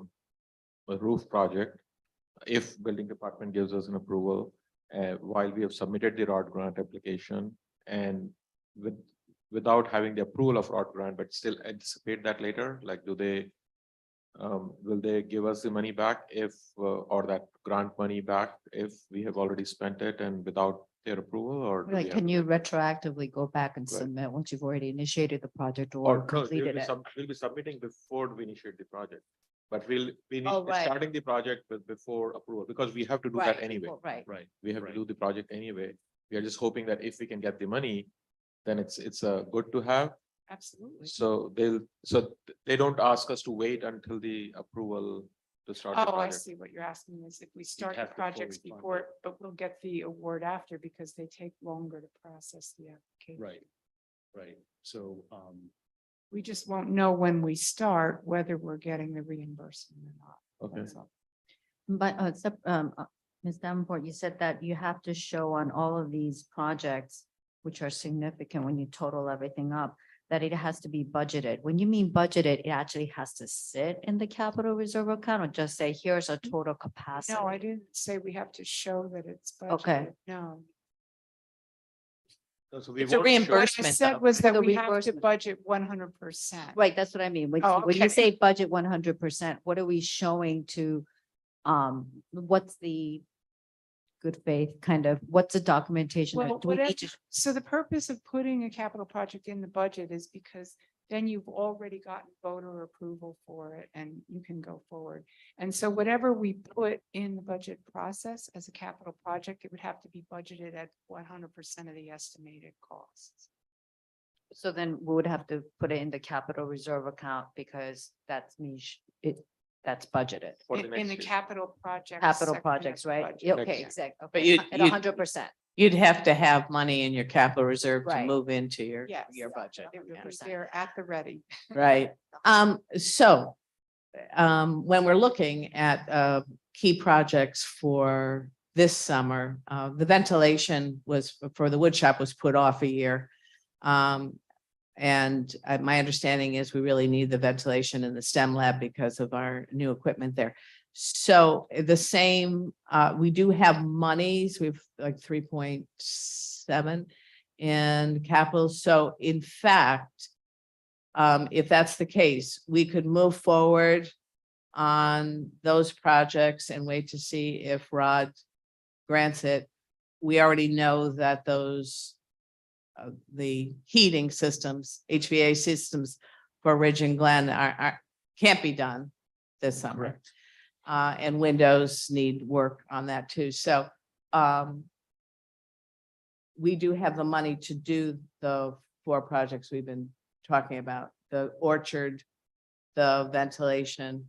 roof project? If building department gives us an approval, while we have submitted the ROD grant application and without having the approval of ROD grant, but still anticipate that later, like will they give us the money back if, or that grant money back if we have already spent it and without their approval, or? do we Like, have can to- you retroactively go back and Right. submit once you've already initiated the project Or or no, completed it? we'll be submitting before we initiate the project. But we'll be Oh, right. starting the project before approval, because we have to do that anyway. Right. Right. We have to Right. do the project anyway. We are just hoping that if we can get the money, then it's good to have. Absolutely. So they don't ask us to wait until the approval to start the Oh, I project. see what you're asking is if we start the have to projects fully fund before, but we'll get the award after because they take longer to process the application. Right. Right. So We just won't know when we start whether we're getting the reimbursement or not. Okay. That's all. But Ms. Davenport, you said that you have to show on all of these projects, which are significant when you total everything up, that it has to be budgeted. When you mean budgeted, it actually has to sit in the capital reserve account or just say, here's a total capacity. No, I didn't say we have to show that it's Okay. budgeted. No. So we It's a won't show- What I reimbursement said though. was that The we have to reimbursement. budget 100%. Right, that's what I mean. When Oh, when you okay. say budget 100%, what are we showing to, what's the good faith kind of, what's the documentation? Well, Do we whatever, need to? so the purpose of putting a capital project in the budget is because then you've already gotten voter approval for it and you can go forward. And so whatever we put in the budget process as a capital project, it would have to be budgeted at 100% of the estimated costs. So then we would have to put it in the capital reserve account because that's that's budgeted. For the In the next year. capital projects. Capital section of projects, the right? budget. Yeah, Next okay, year. exactly. But Okay, you'd- at you'd- 100%. You'd have to have money in your capital reserve to Right. move into your Yes. budget. It would be 100%. there at the ready. Right. So when we're looking at key projects for this summer, the ventilation was for the wood shop was put off a year. And my understanding is we really need the ventilation in the STEM lab because of our new equipment there. So the same, we do have monies, we've like 3.7 in capital. So in fact, if that's the case, we could move forward on those projects and wait to see if ROD grants it. We already know that those, the heating systems, HVA systems for Ridge and Glen can't be done this summer. Correct. And windows need work on that too. So we do have the money to do the 4 projects we've been talking about, the orchard, the ventilation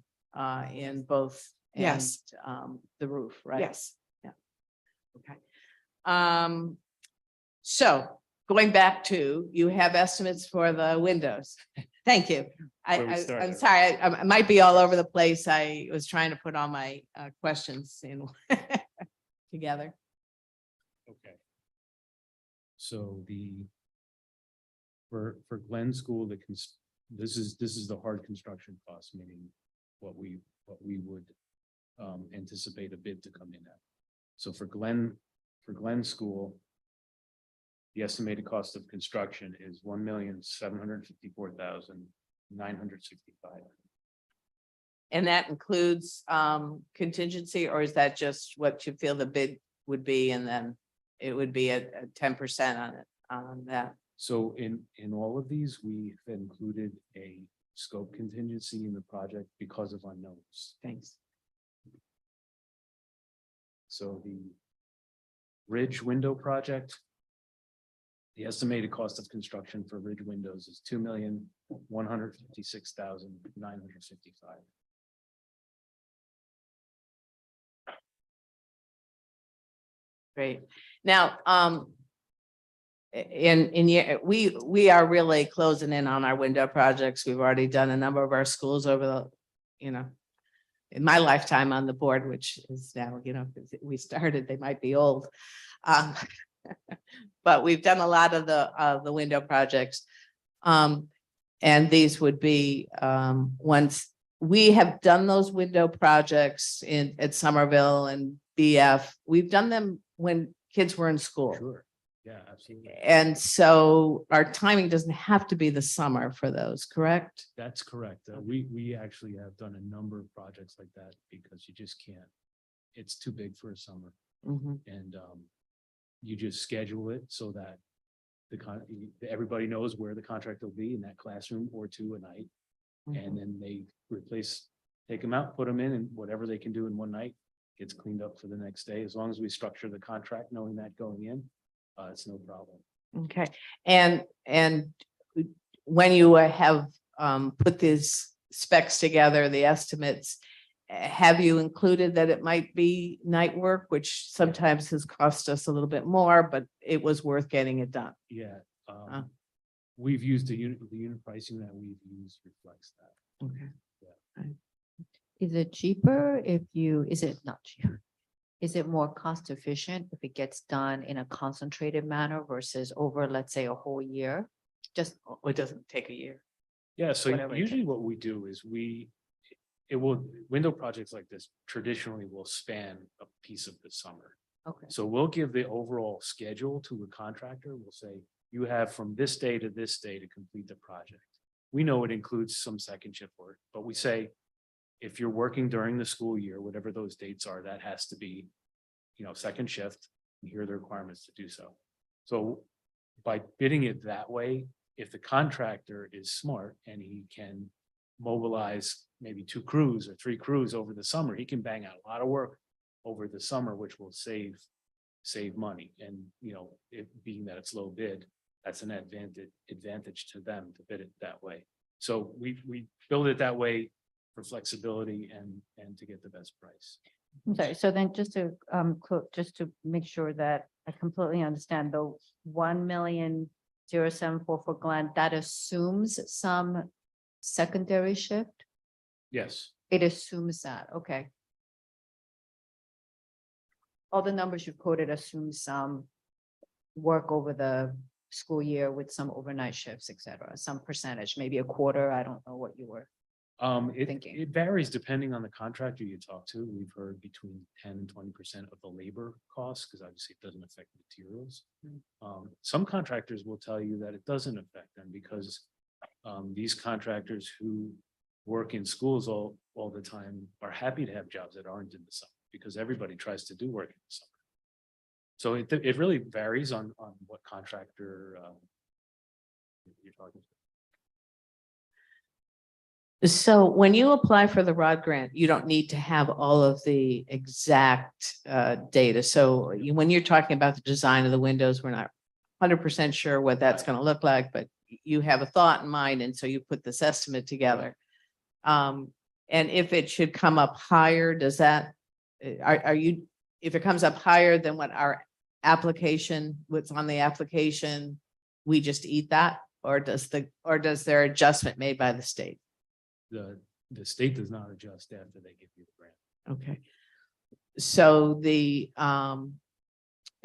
in both. Yes. And the roof, right? Yes. Yeah. Okay. So going back to, you have estimates for the windows. Thank you. Where we I'm started. sorry, I might be all over the place. I was trying to put all my questions in together. Okay. So for Glen School, this is the hard construction cost, meaning what we would anticipate a bid to come in at. So for Glen School, the estimated cost of construction is $1,754,965. And that includes contingency, or is that just what you feel the bid would be, and then it would be a 10% on it, on that? So in all of these, we've included a scope contingency in the project because of unknowns. Thanks. So the Ridge window project, the estimated cost of construction for Ridge windows is $2,156,955. Great. Now, we are really closing in on our window projects. We've already done a number of our schools over the, in my lifetime on the board, which is now, we started, they might be old. But we've done a lot of the window projects. And these would be once we have done those window projects at Somerville and BF, we've done them when kids were in school. Sure. Yeah, absolutely. And so our timing doesn't have to be the summer for those, correct? That's correct. We actually have done a number of projects like that because you just can't, it's too big for a summer. Mhm. And you just schedule it so that everybody knows where the contract will be in that classroom or two a night. And then they take them out, put them in, and whatever they can do in one night gets cleaned up for the next day. As long as we structure the contract, knowing that going in, it's no problem. Okay, and when you have put these specs together, the estimates, have you included that it might be night work, which sometimes has cost us a little bit more, but it was worth getting it done? Yeah. We've used the unit pricing that we've used reflects that. Okay. Is it cheaper is it not cheaper? Is it more cost efficient if it gets done in a concentrated manner versus over, let's say, a whole year? Just, It doesn't take a year. Yeah, so Whatever it usually what we do is window projects like this traditionally will span a piece of the summer. okay, So we'll give the overall schedule to a contractor. We'll say, you have from this day to this day to complete the project. We know it includes some second shift work, but we say, if you're working during the school year, whatever those dates are, that has to be, second shift, and here are the requirements to do so. So by bidding it that way, if the contractor is smart and he can mobilize maybe 2 crews or 3 crews over the summer, he can bang out a lot of work over the summer, which will save money. And, it being that it's low bid, that's an advantage to them to bid it that way. So we build it that way for flexibility and to get the best price. I'm sorry, so then just to make sure that I completely understand, the 1,000,074 for Glenn, that assumes some secondary shift? Yes. It assumes that, okay. All the numbers you quoted assume some work over the school year with some overnight shifts, et cetera, some percentage, maybe a quarter, I don't know what you were. Thinking. It varies depending on the contractor you talk to. We've heard between 10 and 20% of the labor costs, because obviously it doesn't affect materials. Some contractors will tell you that it doesn't affect them because these contractors who work in schools all the time are happy to have jobs that aren't in the summer, because everybody tries to do work in the summer. So it really varies on what contractor you're talking to. So when you apply for the ROD grant, you don't need to have all of the exact data. So when you're talking about the design of the windows, we're not 100% sure what that's going to look like, but you have a thought in mind, and so you put this estimate together. And if it should come up higher, does that, if it comes up higher than what our application, what's on the application, we just eat that? Or does there adjustment made by the state? The state does not adjust after they give you the grant. Okay. So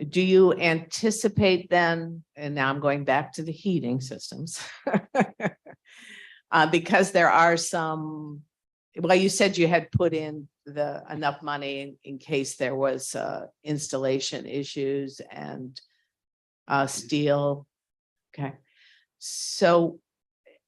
do you anticipate then, and now I'm going back to the heating systems. Because there are some, well, you said you had put in enough money in case there was installation issues and steel. Okay. So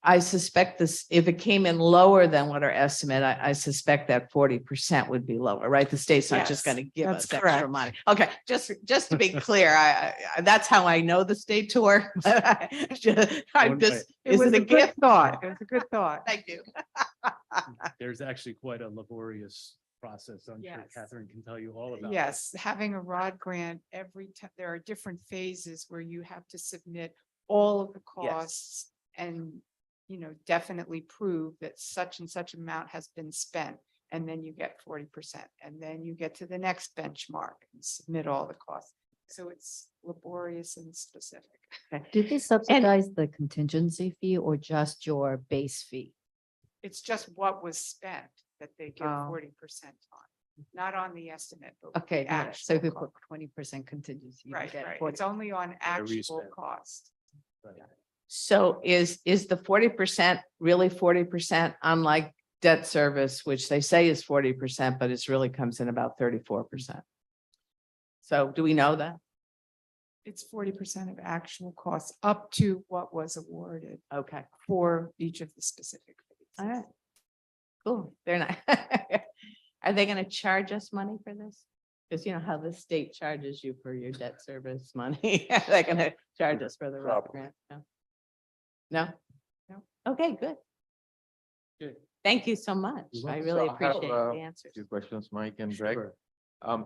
I suspect this, if it came in lower than what our estimate, I suspect that 40% would be lower, right? The state's not just Yes, going to give that's us extra correct. money. Okay, just to be clear, I that's how I know the state to work. I'm just, It is was it a a good gift? thought. It was a good thought. Thank you. There's actually quite a laborious process. I'm sure Yes. Catherine can tell you all about. Yes, having a ROD grant, every time, there are different phases where you have to submit all of the costs and, you know, definitely prove that such and such amount has been spent. And then you get 40%. And then you get to the next benchmark and submit all the costs. So it's laborious and specific. Do they subsidize the contingency fee or just your base fee? It's just what was spent that they give Oh. 40% on, not on the estimate. But Okay, the got it. So if actual you cost. put 20% contingency, you Right, get right. 40. It's only on actual spent. cost. So is the 40% really 40%, unlike debt service, which they say is 40%, but it's really comes in about 34%? So do we know that? It's 40% of actual costs up to what was awarded Okay, for each of the specific all phases. right. Cool, they're not. Are they gonna charge us money for this? Because you know how the state charges you for your debt service money. They're gonna charge us for the road grant. No? No? No. Okay, good. Good. Thank you so much. You're I welcome. really So I have, appreciate the answers. Few questions, Mike and Greg. Sure.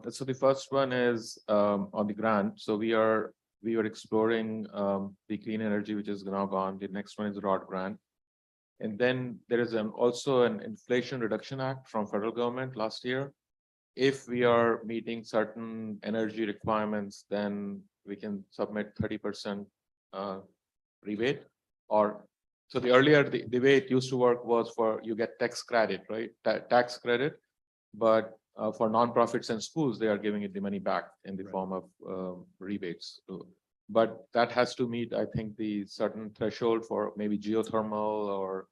So the first one is on the grant. So we are exploring the clean energy, which is now gone. The next one is the ROD grant. And then there is also an Inflation Reduction Act from federal government last year. If we are meeting certain energy requirements, then we can submit 30% rebate. Or so the earlier the way it used to work was for you get tax credit, right? Tax credit, but for nonprofits and schools, they are giving it the money back in the form of rebates. But that has to meet, I think, the certain threshold for maybe geothermal or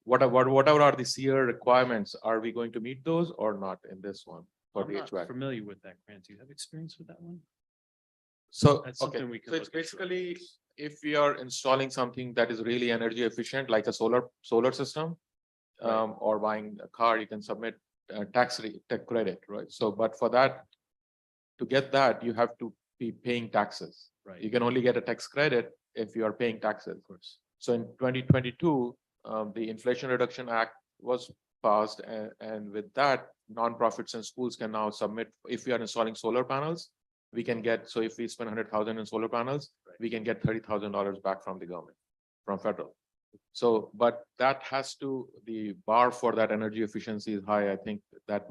whatever are the SEER requirements. Are we going to meet those or not in this one for I'm the not HVAC? familiar with that grant. Do you have experience with that one? So, That's okay, something we can so it's look into. basically, if we are installing something that is really energy efficient, like a solar system, or buying a car, you can submit tax credit, right? So, but for that, to get that, you have to be paying taxes. Right. You can only get a tax credit if you are paying taxes. Of course. So in 2022, the Inflation Reduction Act was passed, and with that, nonprofits and schools can now submit. If we are installing solar panels, we can get. So if we spend 100,000 in solar panels, we can get $30,000 back from the government, from federal. So, but that has to, the bar for that energy efficiency is high. I think that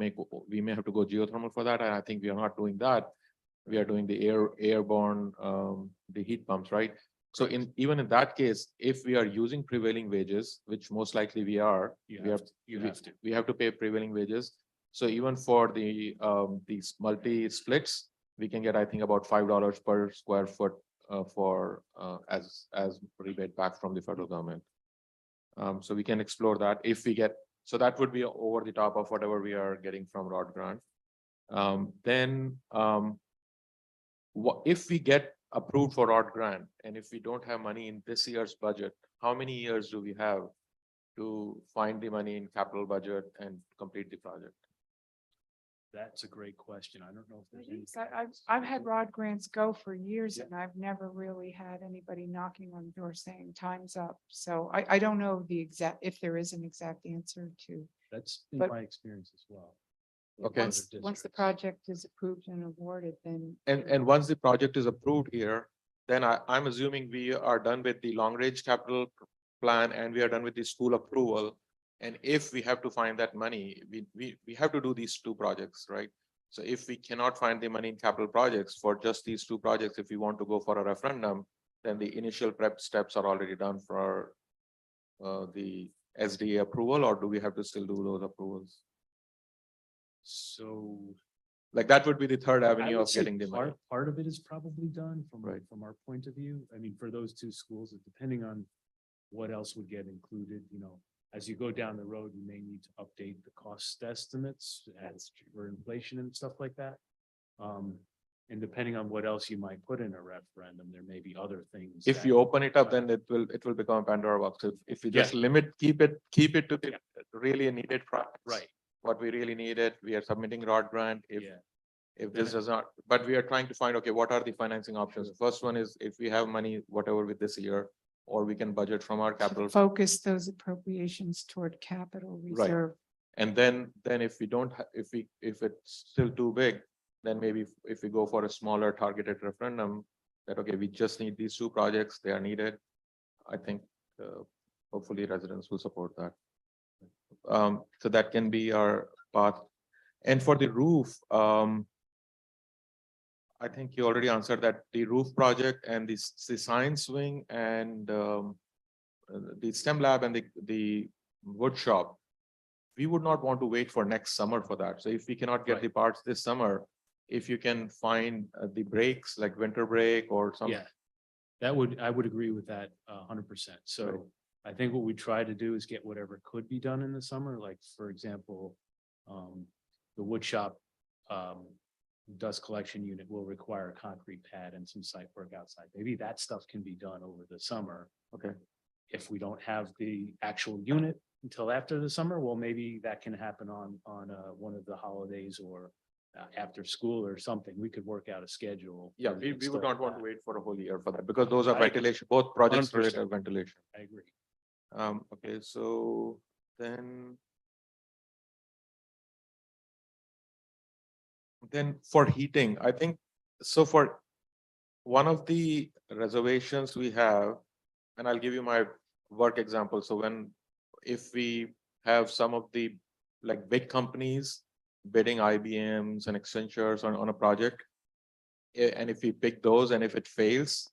we may have to go geothermal for that. And I think we are not doing that. We are doing the airborne, the heat pumps, right? So even in that case, if we are using prevailing wages, which most likely we are, we have to pay prevailing wages. So even for these multi splits, we can get, I think, about $5 per square foot as rebate back from the federal government. So we can explore that if we get, so that would be over the top of whatever we are getting from ROD grant. If we get approved for ROD grant, and if we don't have money in this year's budget, how many years do we have to find the money in capital budget and complete the project? That's a great question. I don't know if there's any. I've had ROD grants go for years and I've never really had anybody knocking on the door saying time's up. So I don't know if there is an exact answer to. That's been but my experience as well. Okay. Once the project is approved and awarded, then. And once the project is approved here, then I'm assuming we are done with the long range capital plan and we are done with the school approval. And if we have to find that money, we have to do these two projects, right? So if we cannot find the money in capital projects for just these two projects, if we want to go for a referendum, then the initial prep steps are already done for the SDA approval, or do we have to still do those approvals? So Like that would be the third I avenue would of say getting the money. part of it is probably done Right. from our point of view. I mean, for those two schools, depending on what else would get included, as you go down the road, you may need to update the cost estimates as for inflation and stuff like that. And depending on what else you might put in a referendum, there may be other things. If that- you open it up, then it will become a Pandora box. If you just keep it to the really needed projects. Right. What we really needed, we are submitting ROD grant. Yeah. If this does not, but we are trying to find, okay, what are the financing options? The first one is if we have money, whatever with this year, or we can budget from our capital. Focus those appropriations toward capital Right. reserve. And then if we don't, if it's still too big, then maybe if we go for a smaller targeted referendum, that, okay, we just need these two projects, they are needed. I think hopefully residents will support that. So that can be our path. And for the roof, I think you already answered that the roof project and the science wing and the STEM lab and the wood shop. We would not want to wait for next summer for that. So if we cannot get the parts this summer, if you can find the breaks like winter break or something. Yeah, I would agree with that 100%. So I think what we try to do is get whatever could be done in the summer, like for example, the wood shop dust collection unit will require a concrete pad and some site work outside. Maybe that stuff can be done over the summer. Okay. If we don't have the actual unit until after the summer, well, maybe that can happen on one of the holidays or after school or something. We could work out a schedule. Yeah, and we would stuff not like want to that. wait for a whole year for that because those are I agree. ventilation, both projects 100%. related to ventilation. I agree. Okay, so then for heating, I think, so for one of the reservations we have, and I'll give you my work example. So if we have some of the like big companies bidding IBMs and Accentures on a project, and if we pick those and if it fails,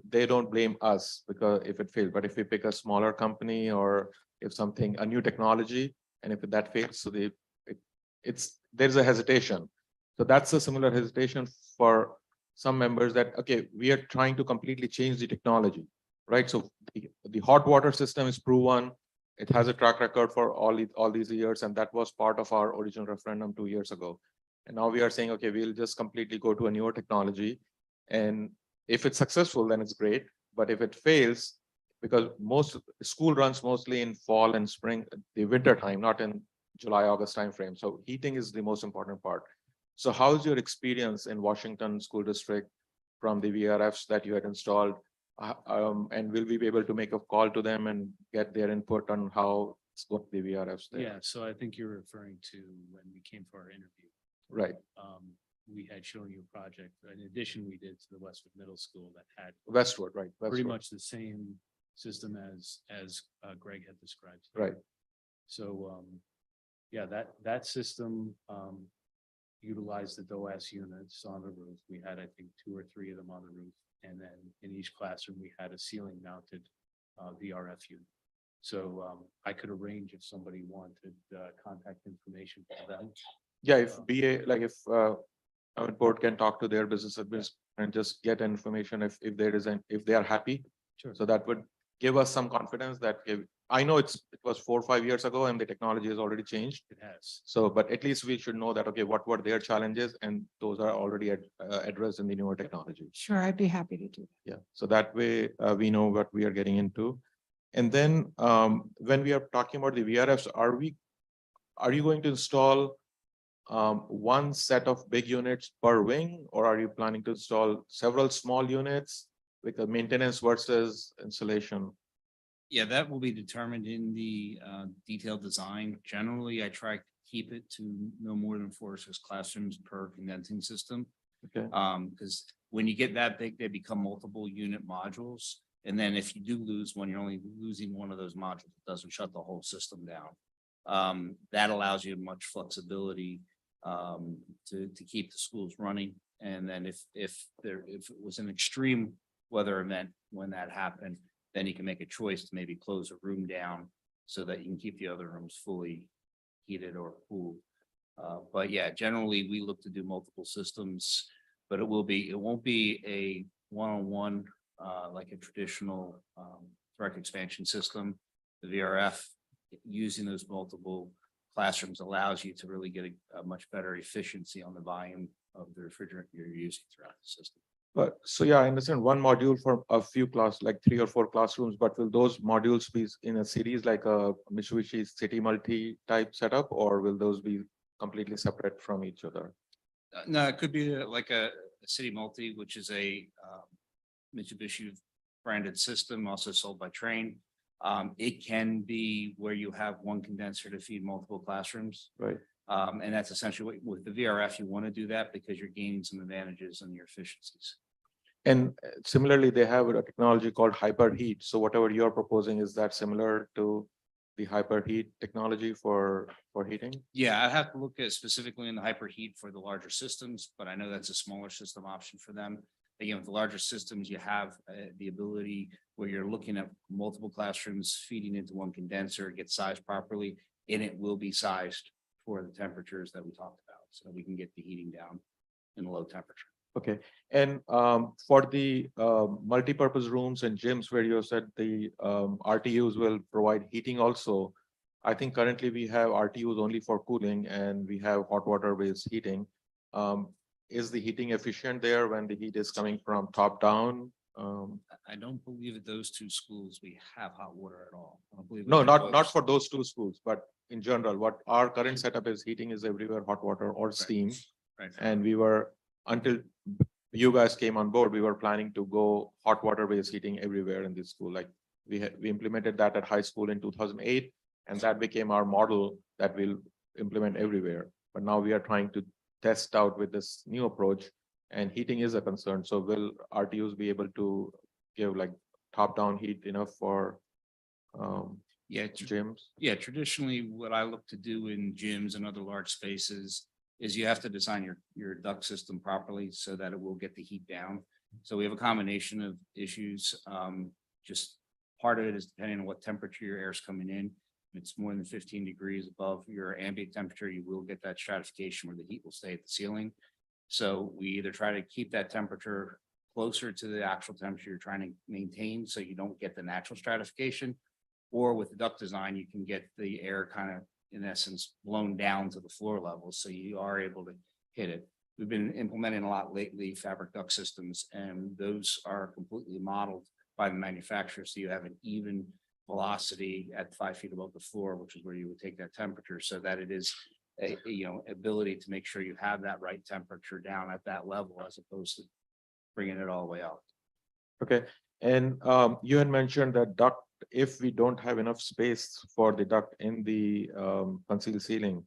they don't blame us because if it fails, but if we pick a smaller company or if a new technology, and if that fails, so there's a hesitation. So that's a similar hesitation for some members that, okay, we are trying to completely change the technology, right? So the hot water system is proven. It has a track record for all these years, and that was part of our original referendum 2 years ago. And now we are saying, okay, we'll just completely go to a newer technology. And if it's successful, then it's great. But if it fails, because most school runs mostly in fall and spring, the winter time, not in July, August timeframe. So heating is the most important part. So how's your experience in Washington School District from the VRFs that you had installed? And will we be able to make a call to them and get their input on how it's going the VRFs there? Yeah, so I think you're referring to when we came for our interview. Right. We had shown you a project. In addition, we did to the Westwood Middle School that had Westwood, right? pretty Westwood. much the same system as Greg had described. Right. So yeah, that system utilized the DOAS units on the roof. We had, I think, 2 or 3 of them on the roof. And then in each classroom, we had a ceiling mounted VRF unit. So I could arrange if somebody wanted contact information for them. Yeah, if BA, like if our board can talk to their business administration and just get information if they are happy. Sure. So that would give us some confidence that I know it was 4 or 5 years ago and the technology has already changed. It has. So, but at least we should know that, okay, what were their challenges and those are already addressed in the newer technology. Sure, I'd be happy to do that. Yeah, so that way we know what we are getting into. And then when we are talking about the VRFs, are you going to install one set of big units per wing, or are you planning to install several small units with the maintenance versus installation? Yeah, that will be determined in the detailed design. Generally, I try to keep it to no more than 4 or 6 classrooms per condensing system. Okay. Because when you get that big, they become multiple unit modules. And then if you do lose one, you're only losing one of those modules. It doesn't shut the whole system down. That allows you much flexibility to keep the schools running. And then if it was an extreme weather event when that happened, then you can make a choice to maybe close a room down so that you can keep the other rooms fully heated or cooled. But yeah, generally we look to do multiple systems, but it won't be a one-on-one like a traditional direct expansion system. The VRF using those multiple classrooms allows you to really get a much better efficiency on the volume of the refrigerant you're using throughout the system. But so yeah, I understand one module for a few like 3 or 4 classrooms, but will those modules be in a series like a Mitsubishi City Multi type setup, or will those be completely separate from each other? No, it could be like a City Multi, which is a Mitsubishi branded system, also sold by Train. It can be where you have one condenser to feed multiple classrooms. Right. And that's essentially with the VRF, you want to do that because you're gaining some advantages on your efficiencies. And similarly, they have a technology called hyperheat. So whatever you're proposing, is that similar to the hyperheat technology for heating? Yeah, I'd have to look at specifically in the hyperheat for the larger systems, but I know that's a smaller system option for them. Again, with the larger systems, you have the ability where you're looking at multiple classrooms feeding into one condenser, it gets sized properly, and it will be sized for the temperatures that we talked about, so we can get the heating down in a low temperature. Okay, and for the multi-purpose rooms and gyms where you said the RTUs will provide heating also, I think currently we have RTUs only for cooling and we have hot water based heating. Is the heating efficient there when the heat is coming from top down? I don't believe at those two schools we have hot water at all. I don't believe No, we have not for those two schools, but in general, what our current setup is, heating is everywhere, hot water or steam. Right. And we were, until you guys came on board, we were planning to go hot water based heating everywhere in this school. Like we implemented that at high school in 2008, and that became our model that we'll implement everywhere. But now we are trying to test out with this new approach, and heating is a concern. So will RTUs be able to give like top down heat enough for gyms? Yeah, traditionally, what I look to do in gyms and other large spaces is you have to design your duct system properly so that it will get the heat down. So we have a combination of issues. Just part of it is depending on what temperature your air is coming in. If it's more than 15 degrees above your ambient temperature, you will get that stratification where the heat will stay at the ceiling. So we either try to keep that temperature closer to the actual temperature you're trying to maintain so you don't get the natural stratification, or with the duct design, you can get the air kind of, in essence, blown down to the floor level, so you are able to hit it. We've been implementing a lot lately fabric duct systems, and those are completely modeled by the manufacturer, so you have an even velocity at 5 feet above the floor, which is where you would take that temperature, so that it is a ability to make sure you have that right temperature down at that level, as opposed to bringing it all the way out. Okay, and you had mentioned that duct, if we don't have enough space for the duct in the concealed ceiling,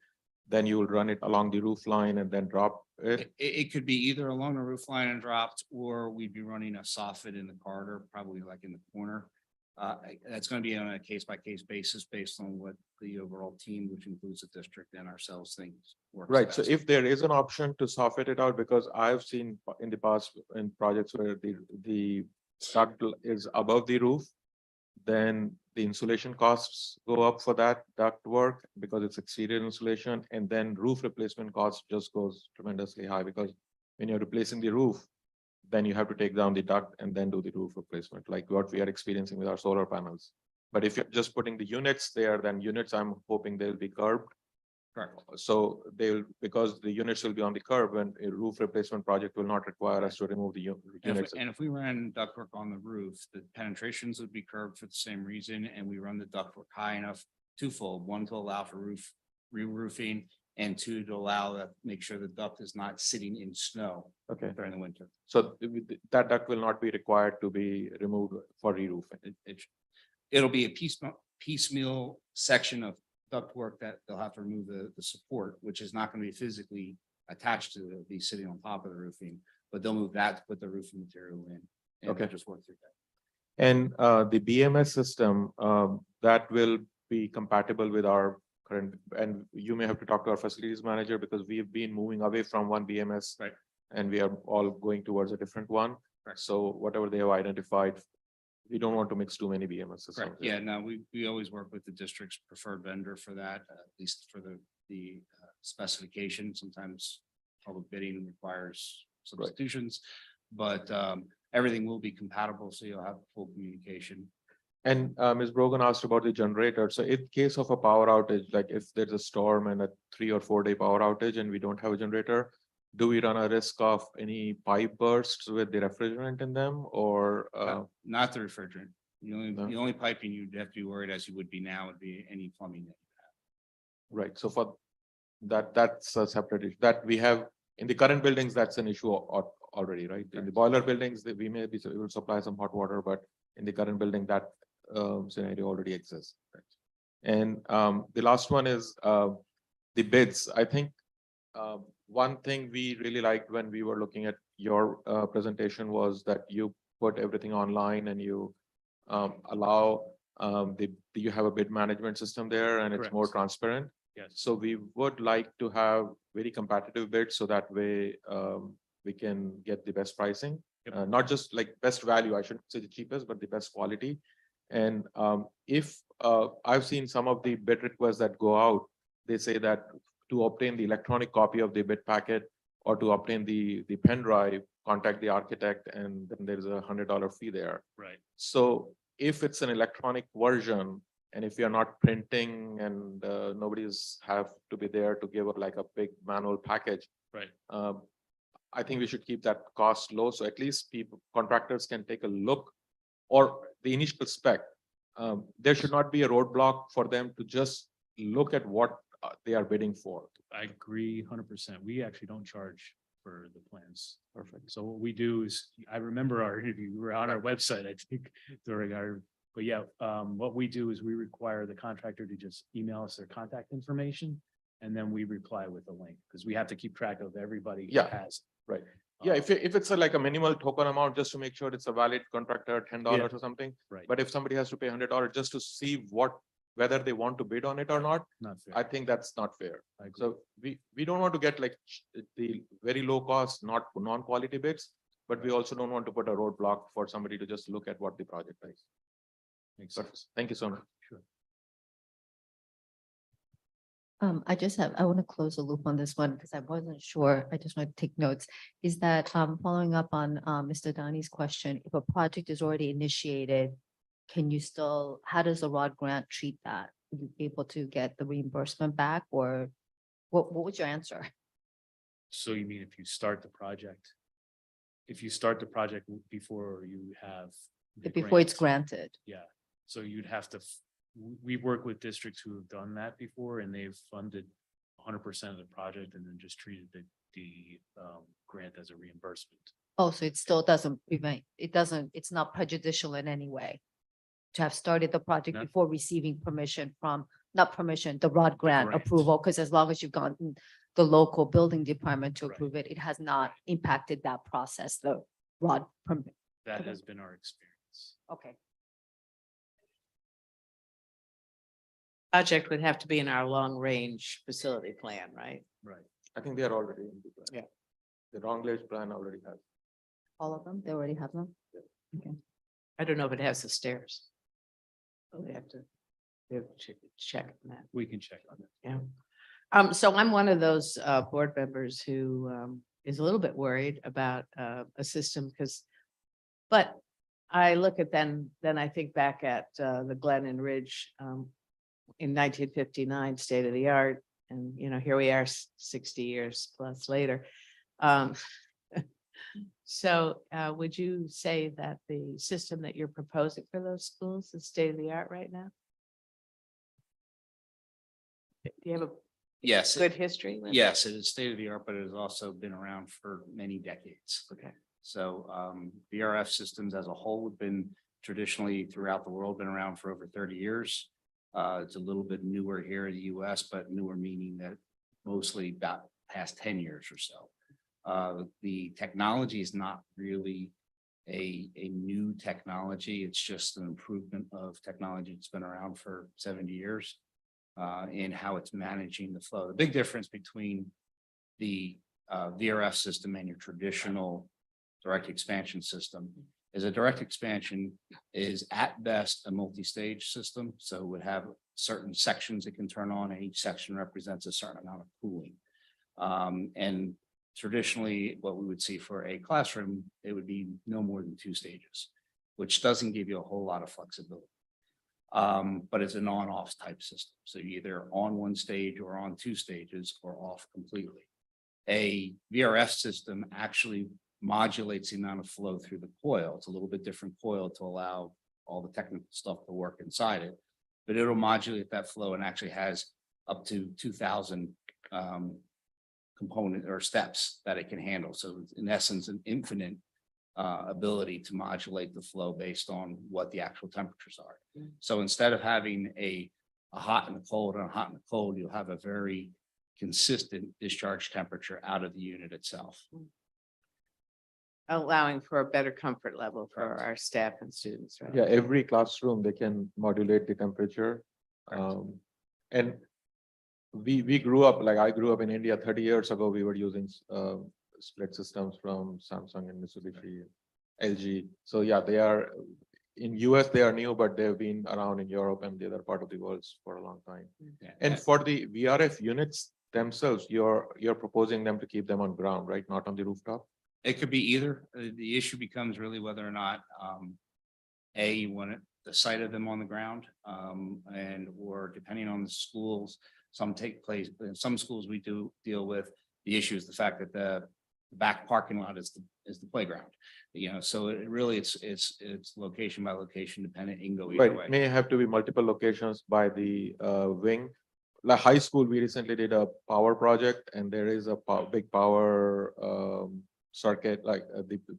then you will run it along the roof line and then drop it. It could be either along the roof line and dropped, or we'd be running a soffit in the corridor, probably like in the corner. That's going to be on a case-by-case basis based on what the overall team, which includes the district and ourselves, thinks works Right, so best. if there is an option to soffit it out, because I've seen in the past in projects where the duct is above the roof, then the insulation costs go up for that duct work because it's exterior insulation, and then roof replacement cost just goes tremendously high, because when you're replacing the roof, then you have to take down the duct and then do the roof replacement, like what we are experiencing with our solar panels. But if you're just putting the units there, then units, I'm hoping they'll be curbed. Correct. So they'll, because the units will be on the curb, and a roof replacement project will not require us to remove the units. And if we ran ductwork on the roof, the penetrations would be curved for the same reason, and we run the ductwork high enough, twofold: one, to allow for re-roofing, and two, to allow that, make sure the duct is not sitting in snow during the winter. So that duct will not be required to be removed for re-roofing. It'll be a piecemeal section of ductwork that they'll have to remove the support, which is not going to be physically attached to be sitting on top of the roofing, but they'll move that to put the roofing material in. And they'll just work through that. And the BMS system, that will be compatible with our current, and you may have to talk to our facilities manager because we've been moving away from one BMS. Right. And we are all going towards a different one. Correct. So whatever they have identified, we don't want to mix too many BMSs. Correct. Yeah, no, we always work with the district's preferred vendor for that, at least for the specification. Sometimes public bidding requires substitutions, but everything will be compatible, so you'll have full communication. And Ms. Brogan asked about the generator. So in case of a power outage, like if there's a storm and a 3 or 4 day power outage and we don't have a generator, do we run a risk of any pipe bursts with the refrigerant in them or? Not the refrigerant. No? The only piping you'd have to be worried as you would be now would be any plumbing that you have. Right, so for that's a separate issue that we have in the current buildings, that's an issue already, right? In the boiler buildings, that we may be able to supply some hot water, but in the current building, that scenario already exists. Right? And the last one is the bids. I think one thing we really liked when we were looking at your presentation was that you put everything online and you allow you have a bid management system there and it's Correct. more transparent. Yes. So we would like to have very competitive bids so that way we can get the best pricing, not just like best value. I shouldn't say the cheapest, but the best quality. And if I've seen some of the bid requests that go out, they say that to obtain the electronic copy of the bid packet or to obtain the pen drive, contact the architect, and then there's $100 fee there. Right. So if it's an electronic version, and if you're not printing and nobody's have to be there to give like a big manual package, Right. I think we should keep that cost low. So at least contractors can take a look or the initial spec. There should not be a roadblock for them to just look at what they are bidding for. I agree 100%. We actually don't charge for the plans. Perfect. So what we do is, I remember our interview, we were on our website, I think, during our, but yeah, what we do is we require the contractor to just email us their contact information. And then we reply with a link, because we have to keep track of everybody who Yeah. has. Right. Yeah, if it's like a minimal token amount, just to make sure it's a valid contractor, $10 or something. Right. But if somebody has to pay $100 just to see whether they want to bid on it or not, Not fair. I think that's not fair. I agree. So we don't want to get like the very low cost, not non-quality bids, but we also don't want to put a roadblock for somebody to just look at what the project is. Makes Perfect. sense. Thank you so much. Sure. I want to close the loop on this one because I wasn't sure. I just want to take notes. Is that following up on Mr. Donnie's question, if a project is already initiated, how does the ROD grant treat that? Are you able to get the reimbursement back, or what was your answer? So you mean if you start the project? If you start the project before you have. the Before it's grant. granted? Yeah, so you'd have to, we work with districts who have done that before and they've funded 100% of the project and then just treated the grant as a reimbursement. Oh, so it still doesn't prevent, it's not prejudicial in any way to have started the project No. before receiving permission from, not permission, the ROD grant grant. approval, because as long as you've gotten the local building department to Right. approve it, it has not impacted that process, the ROD permit. That Okay. has been our experience. Okay. Project would have to be in our long-range facility plan, right? Right. I think they are already in the plan. Yeah. The long-range plan already has. All of them? They already have them? Okay. I don't know if it has the stairs. But we have to check on that. We can check on it. Yeah. So I'm one of those board members who is a little bit worried about a system but I look at then I think back at the Glen and Ridge in 1959, state of the art, and here we are 60 years plus later. So would you say that the system that you're proposing for those schools is state of the art right now? Do you have a Yes. good history with it? Yes, it is state of the art, but it has also been around for many decades. Okay. So VRF systems as a whole have been traditionally throughout the world, been around for over 30 years. It's a little bit newer here in the US, but newer meaning that mostly about past 10 years or so. The technology is not really a new technology. It's just an improvement of technology that's been around for 70 years. in how it's managing the flow. The big difference between the VRF system and your traditional direct expansion system is a direct expansion is at best a multi-stage system. So it would have certain sections it can turn on, and each section represents a certain amount of cooling. And traditionally, what we would see for a classroom, it would be no more than 2 stages, which doesn't give you a whole lot of flexibility. But it's an on-off type system. So you're either on 1 stage or on 2 stages or off completely. A VRF system actually modulates the amount of flow through the coil. It's a little bit different coil to allow all the technical stuff to work inside it, but it'll modulate that flow and actually has up to 2,000 component or steps that it can handle. So it's in essence, an infinite ability to modulate the flow based on what the actual temperatures are. So instead of having a hot and a cold and a hot and a cold, you'll have a very consistent discharge temperature out of the unit itself. Allowing for a better comfort level for our staff and students, right? Yeah, every classroom, they can modulate the temperature. And we grew up, like I grew up in India 30 years ago, we were using split systems from Samsung and Mitsubishi, LG. So yeah, they are in US, they are new, but they've been around in Europe and the other part of the world for a long time. Yeah. And for the VRF units themselves, you're proposing them to keep them on ground, right? Not on the rooftop? It could be either. The issue becomes really whether or not you want the site of them on the ground, and or depending on the schools, some take place. In some schools we do deal with the issue is the fact that the back parking lot is the playground. You know, so it really it's location by location dependent. It can go either Right, way. it may have to be multiple locations by the wing. Like high school, we recently did a power project and there is a big power circuit, like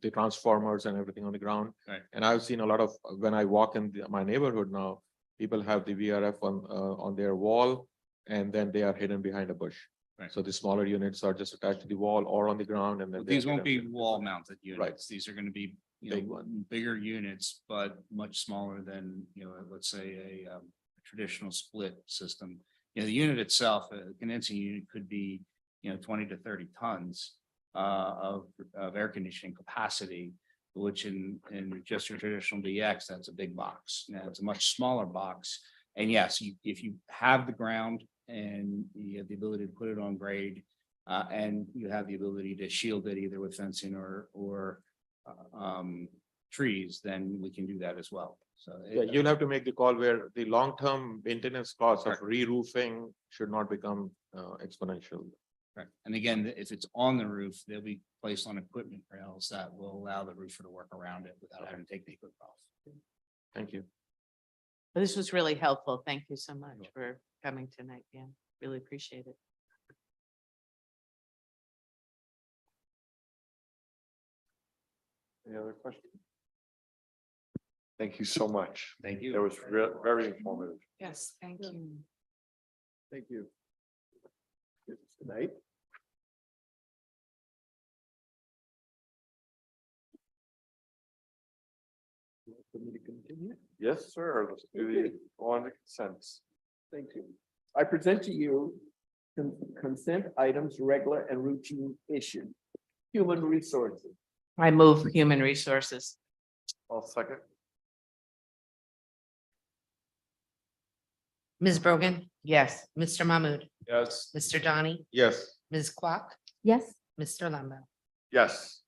the transformers and everything on the ground. Right. And I've seen a lot of, when I walk in my neighborhood now, people have the VRF on their wall and then they are hidden behind a bush. Right. So the smaller units are just attached to the wall or on the ground and then. These they're won't be hidden. wall mounted units. Right. These are going to be, Big one. bigger units, but much smaller than, let's say a traditional split system. The unit itself, a condensing unit could be, 20 to 30 tons of air conditioning capacity, which in just your traditional DX, that's a big box. Now it's a much smaller box. And yes, if you have the ground and you have the ability to put it on grade, and you have the ability to shield it either with fencing or trees, then we can do that as well. So Yeah, you'll have to make the call where the long-term maintenance costs of re-roofing should not become exponential. correct. And again, if it's on the roof, they'll be placed on equipment rails that will allow the roofer to work around it without having to take the equipment off. Thank you. Well, this was really helpful. Thank you so much for coming tonight, Dan. Really appreciate it. Any other questions? Thank you so much. Thank you. It was very informative. Yes, thank you. Thank you. Good night. For me to continue? Yes, sir. Let's do the on the consents. Thank you. I present to you consent items, regular and routine issue. Human resources. I move human resources. I'll second. Ms. Brogan? Yes. Mr. Mahmood? Yes. Mr. Donnie? Yes. Ms. Quack? Yes. Mr. Lembo? Yes.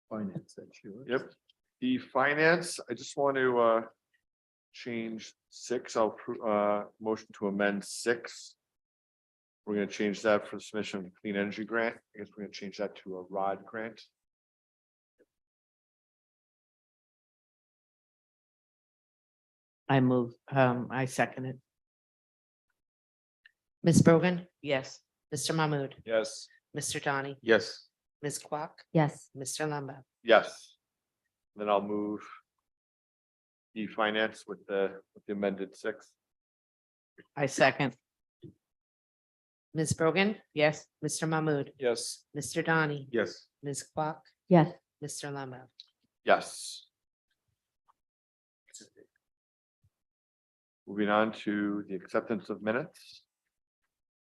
Finance, that's yours. Yep. The finance, I just want to change 6. I'll motion to amend 6. We're going to change that for the submission of the clean energy grant. I guess we're going to change that to a ROD grant. I move, I second it. Ms. Brogan? Yes. Mr. Mahmood? Yes. Mr. Donnie? Yes. Ms. Quack? Yes. Mr. Lembo? Yes. Then I'll move the finance with the amended 6. I second. Ms. Brogan? Yes. Mr. Mahmood? Yes. Mr. Donnie? Yes. Ms. Quack? Yes. Mr. Lembo? Yes. Moving on to the acceptance of minutes.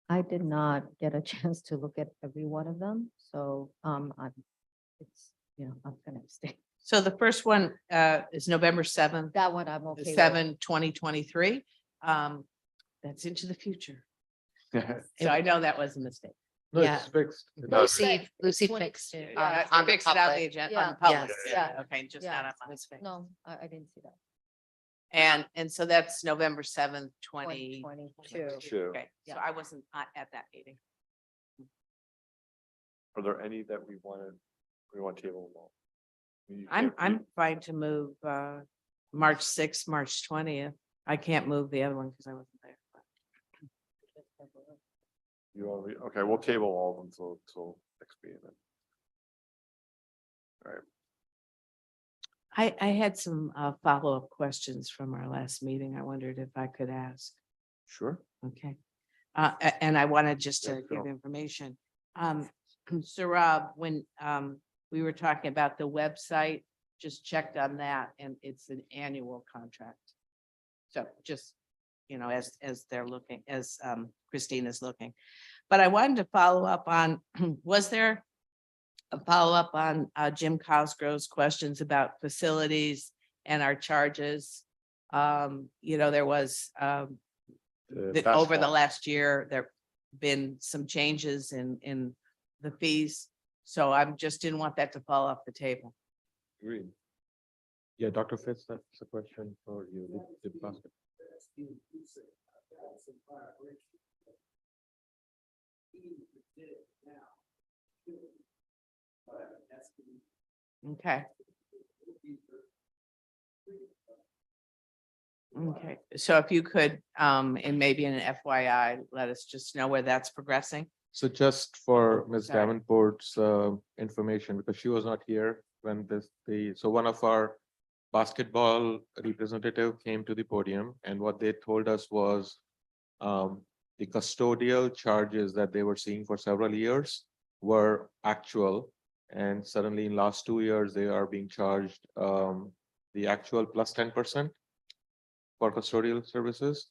I did not get a chance to look at every one of them, so it's, I'm gonna stay. So the first one is November 7th, That one I'm okay with. 7/2023. That's into the future. So I know that was a mistake. No, Yeah. it's fixed. Lucy When fixed it. Yeah, on the fix it on the public. agenda, Yeah. on the public. Yes. Yeah. Okay, just Yeah. not on my face. No, I didn't see that. And so that's November 7th, 2022. Two. Okay, so I wasn't at that meeting. Are there any that we want to table them all? You can't I'm fine to move March 6th, March 20th. I can't move the other one because I wasn't there. You already, okay, we'll table all of them till next meeting then. All right. I had some follow-up questions from our last meeting. I wondered if I could ask. Sure. Okay. And I wanted just to Yeah, give sure. information. So Rob, when we were talking about the website, just checked on that and it's an annual contract. So just, as they're looking, as Christine is looking. But I wanted to follow up on, was there a follow-up on Jim Cosgrove's questions about facilities and our charges? There was over the last year, there've been some changes in the fees. So I just didn't want that to fall off the table. Agreed. Yeah, Dr. Fitz, that's a question for you. The basket. Okay. Okay, so if you could, and maybe in an FYI, let us just know where that's progressing. So just for Ms. Sorry. Davenport's information, because she was not here when so one of our basketball representative came to the podium, and what they told us was the custodial charges that they were seeing for several years were actual, and suddenly in last 2 years, they are being charged the actual plus 10% for custodial services.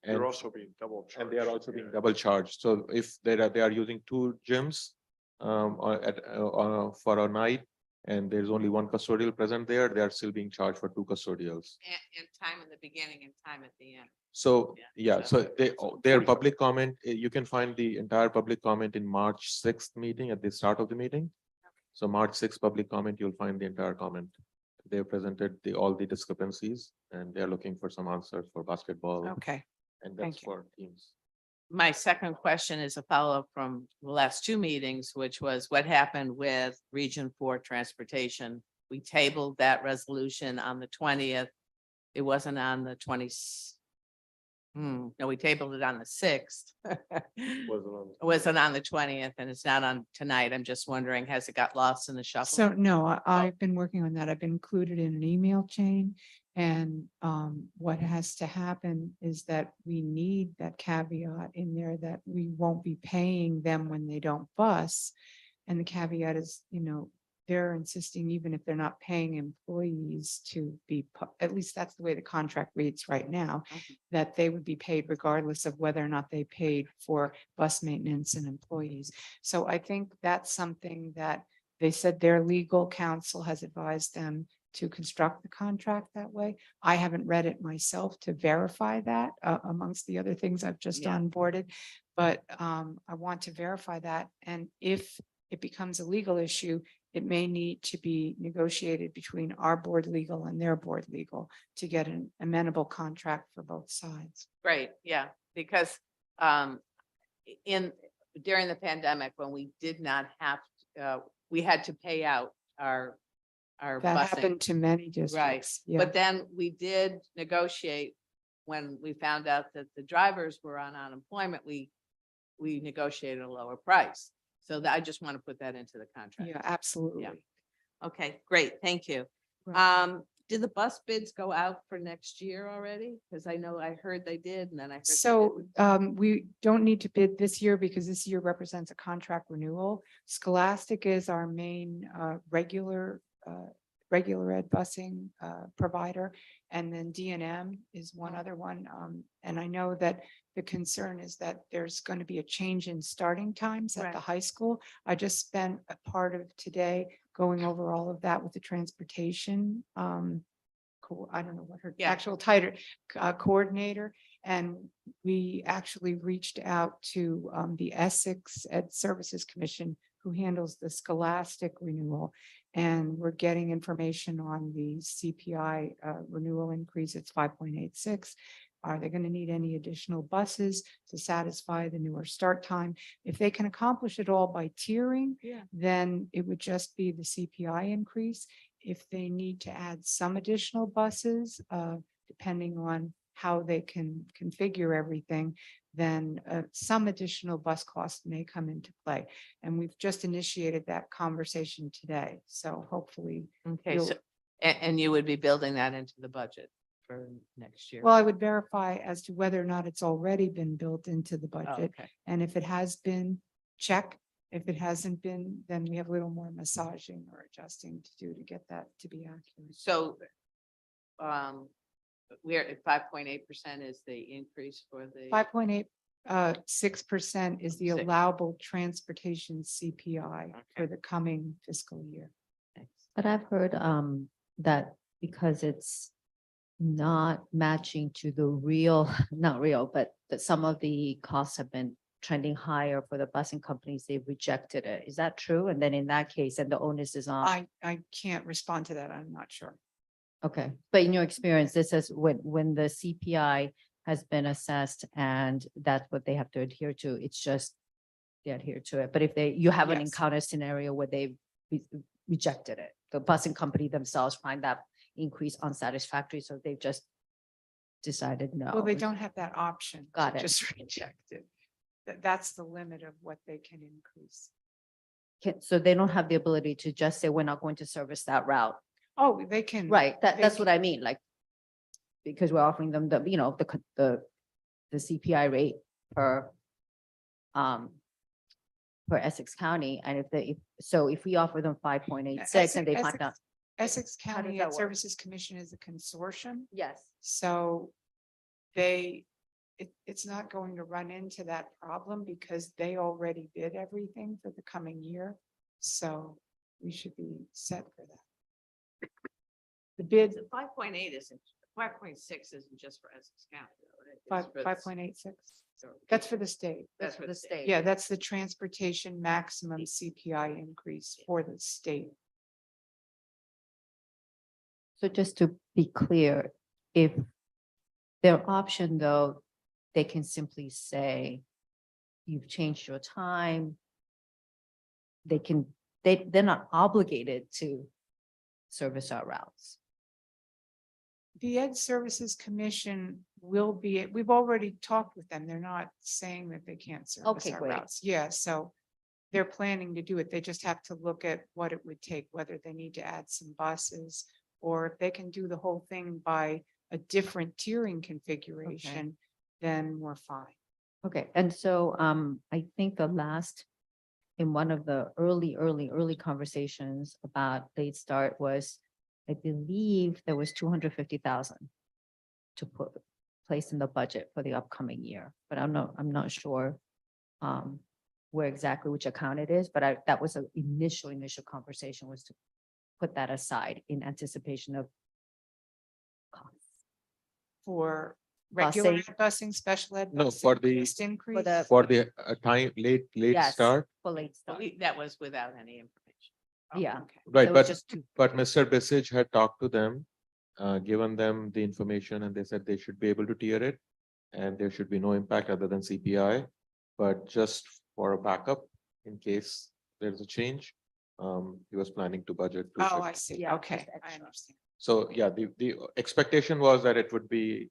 They're And also being double charged. and they are also being double charged. So if they are using 2 gyms for a night, and there's only one custodial present there, they are still being charged for 2 custodials. And time in the beginning and time at the end. So, Yeah, yeah, so- so their public comment, you can find the entire public comment in March 6th meeting at the start of the meeting. So March 6th public comment, you'll find the entire comment. They presented all the discrepancies, and they're looking for some answers for basketball, Okay. and thank that's you. for teams. My second question is a follow-up from the last 2 meetings, which was what happened with Region 4 Transportation. We tabled that resolution on the 20th. It wasn't on the 20th. No, we tabled it on the 6th. It wasn't on the 20th and it's not on tonight. I'm just wondering, has it got lost in the shuffle? So no, I've been working on that. I've been included in an email chain. And what has to happen is that we need that caveat in there that we won't be paying them when they don't bus. And the caveat is, they're insisting, even if they're not paying employees to be, at least that's the way the contract reads right now, that they would be paid regardless of whether or not they paid for bus maintenance and employees. So I think that's something that they said their legal counsel has advised them to construct the contract that way. I haven't read it myself to verify that amongst the other things I've just Yeah. onboarded. But I want to verify that. And if it becomes a legal issue, it may need to be negotiated between our board legal and their board legal to get an amenable contract for both sides. Great, yeah, because during the pandemic, when we did not have, we had to pay out our That busing. happened to many Right, districts. Yeah. but then we did negotiate when we found out that the drivers were on unemployment, we negotiated a lower price. So that I just want to put that into the contract. Yeah, absolutely. Okay, great, thank you. Did the bus bids go out for next year already? Because I know I heard they did and then I heard. they So didn't. we don't need to bid this year because this year represents a contract renewal. Scholastic is our main regular ed busing provider. And then D&M is one other one. And I know that the concern is that there's going to be a change in starting times at the Right. high school. I just spent a part of today going over all of that with the transportation. I don't know what her Yeah. actual title, coordinator. And we actually reached out to the Essex Ed Services Commission, who handles the scholastic renewal. And we're getting information on the CPI renewal increase. It's 5.86. Are they going to need any additional buses to satisfy the newer start time? If they can accomplish it all by tiering, Yeah. then it would just be the CPI increase. If they need to add some additional buses, depending on how they can configure everything, then some additional bus costs may come into play. And we've just initiated that conversation today. So hopefully, Okay, you'll- so, and you would be building that into the budget for next year? well, I would verify as to whether or not it's already been built into the Oh, budget. okay. And if it has been, check. If it hasn't been, then we have a little more massaging or adjusting to do to get that to be accurate. So, we're at 5.8% is the increase for the. 6% is the Six. allowable transportation CPI for the coming fiscal year. But I've heard that because it's not matching to the real, not real, but that some of the costs have been trending higher for the busing companies, they've rejected it. Is that true? And then in that case, and the onus is on. I can't respond to that. I'm not sure. Okay, but in your experience, this is when the CPI has been assessed and that's what they have to adhere to, it's just they adhere to it. But if you haven't Yes. encountered a scenario where they rejected it, the busing company themselves find that increase unsatisfactory, so they've just decided no. Well, they don't have that option. to Got it. Just reject it. That's the limit of what they can increase. So they don't have the ability to just say, we're not going to service that route. Oh, they can. Right, they that's what I mean, like, because we're offering them the, the CPI rate per for Essex County, and if we offer them 5.86 and they find out. Essex How does County that Ed work? Services Commission is a consortium. Yes. So it's not going to run into that problem because they already bid everything for the coming year. So we should be set for that. The bid 5.8 isn't, 5.6 isn't just for Essex County. though, right? It's for the- 5.86. That's for the state. That's for the state. Yeah, that's the transportation maximum CPI increase for the state. So just to be clear, if their option though, they can simply say, you've changed your time. They're not obligated to service our routes. The Ed Services Commission will be, we've already talked with them. They're not saying that they can't service Okay, our great. routes. Yeah, so they're planning to do it. They just have to look at what it would take, whether they need to add some buses, or if they can do the whole thing by a different tiering configuration, then we're fine. Okay, and so I think the last, in one of the early conversations about late start was, I believe there was 250,000 to place in the budget for the upcoming year, but I'm not sure where exactly which account it is, but that was an initial conversation, was to put that aside in anticipation of costs. For regular Busing. ed busing, special ed. No, busing, for the- cost increase. For the time, late Yes, start. for late But start. that was without any information. Oh, Yeah. okay. Right, There was but, just two. but Mr. Bissage had talked to them, given them the information, and they said they should be able to tier it. And there should be no impact other than CPI, but just for a backup, in case there's a change, he was planning to budget. Oh, 250. I see. Yeah, Okay, just I extra. understand. So, yeah, the expectation was that it would be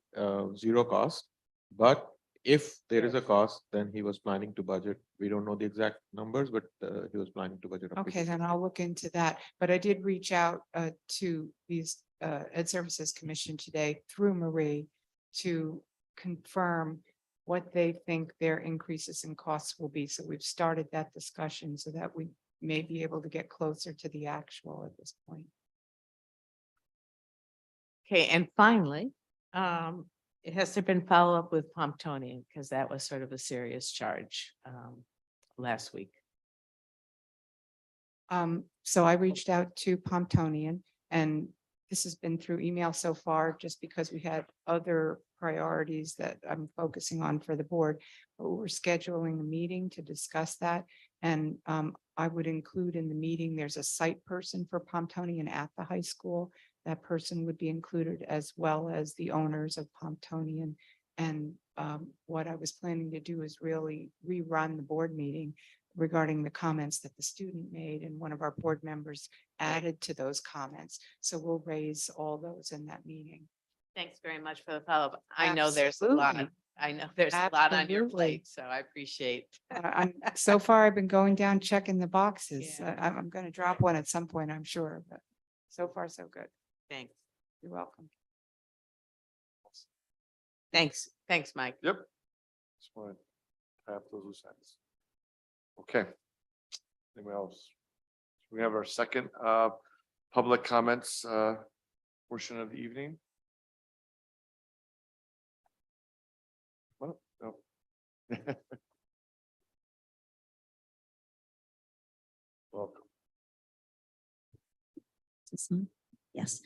zero cost, but if there is a cost, then he was planning to budget. We don't know the exact numbers, but he was planning to budget. up to Okay, then I'll look into that. But I did reach out to these Ed Services Commission today through Marie to confirm what they think their increases in costs will be. So we've started that discussion so that we may be able to get closer to the actual at this point. Okay, and finally, has there been follow-up with Pomptonian? Because that was sort of a serious charge last week. So I reached out to Pomptonian, and this has been through email so far, just because we had other priorities that I'm focusing on for the board. But we're scheduling a meeting to discuss that. And I would include in the meeting, there's a site person for Pomptonian at the high school. That person would be included, as well as the owners of Pomptonian. And what I was planning to do is really rerun the board meeting regarding the comments that the student made, and one of our board members added to those comments. So we'll raise all those in that meeting. Thanks very much for the follow-up. I know there's a lot. Absolutely. I know there's a lot on your Absolutely. plate, so I appreciate. So far, I've been going down, checking the boxes. Yeah. I'm going to drop one at some point, I'm sure, but so far, so good. Thanks. You're welcome. Thanks. Thanks, Mike. Yep. Just want to have those loose ends. Okay. Anyone else? We have our second public comments portion of the evening. Well, no. Welcome. Yes.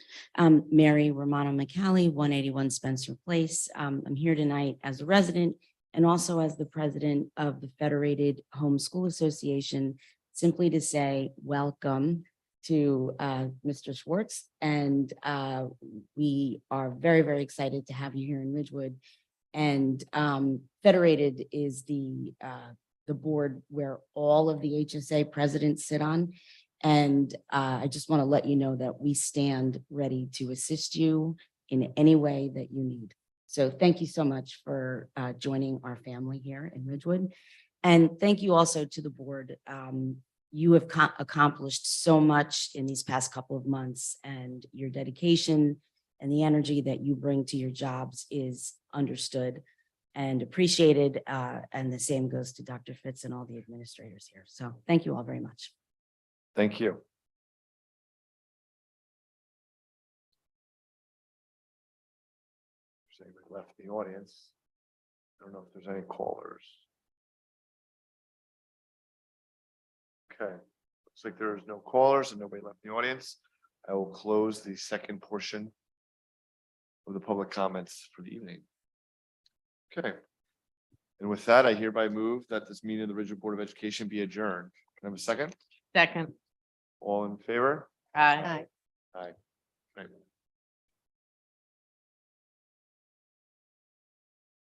Mary Romano McCallie, 181 Spencer Place. I'm here tonight as a resident and also as the president of the Federated Homeschool Association, simply to say welcome to Mr. Schwartz. And we are very, very excited to have you here in Ridgewood. And Federated is the board where all of the HSA presidents sit on. And I just want to let you know that we stand ready to assist you in any way that you need. So thank you so much for joining our family here in Ridgewood. And thank you also to the board. You have accomplished so much in these past couple of months, and your dedication and the energy that you bring to your jobs is understood and appreciated. And the same goes to Dr. Fitz and all the administrators here. So thank you all very much. Thank you. Say we left the audience. I don't know if there's any callers. Okay, looks like there is no callers and nobody left the audience. I will close the second portion of the public comments for the evening. Okay. And with that, I hereby move that this meeting of the Ridgewood Board of Education be adjourned. Can I have a second? Second. All in favor? Aye. Aye. Right.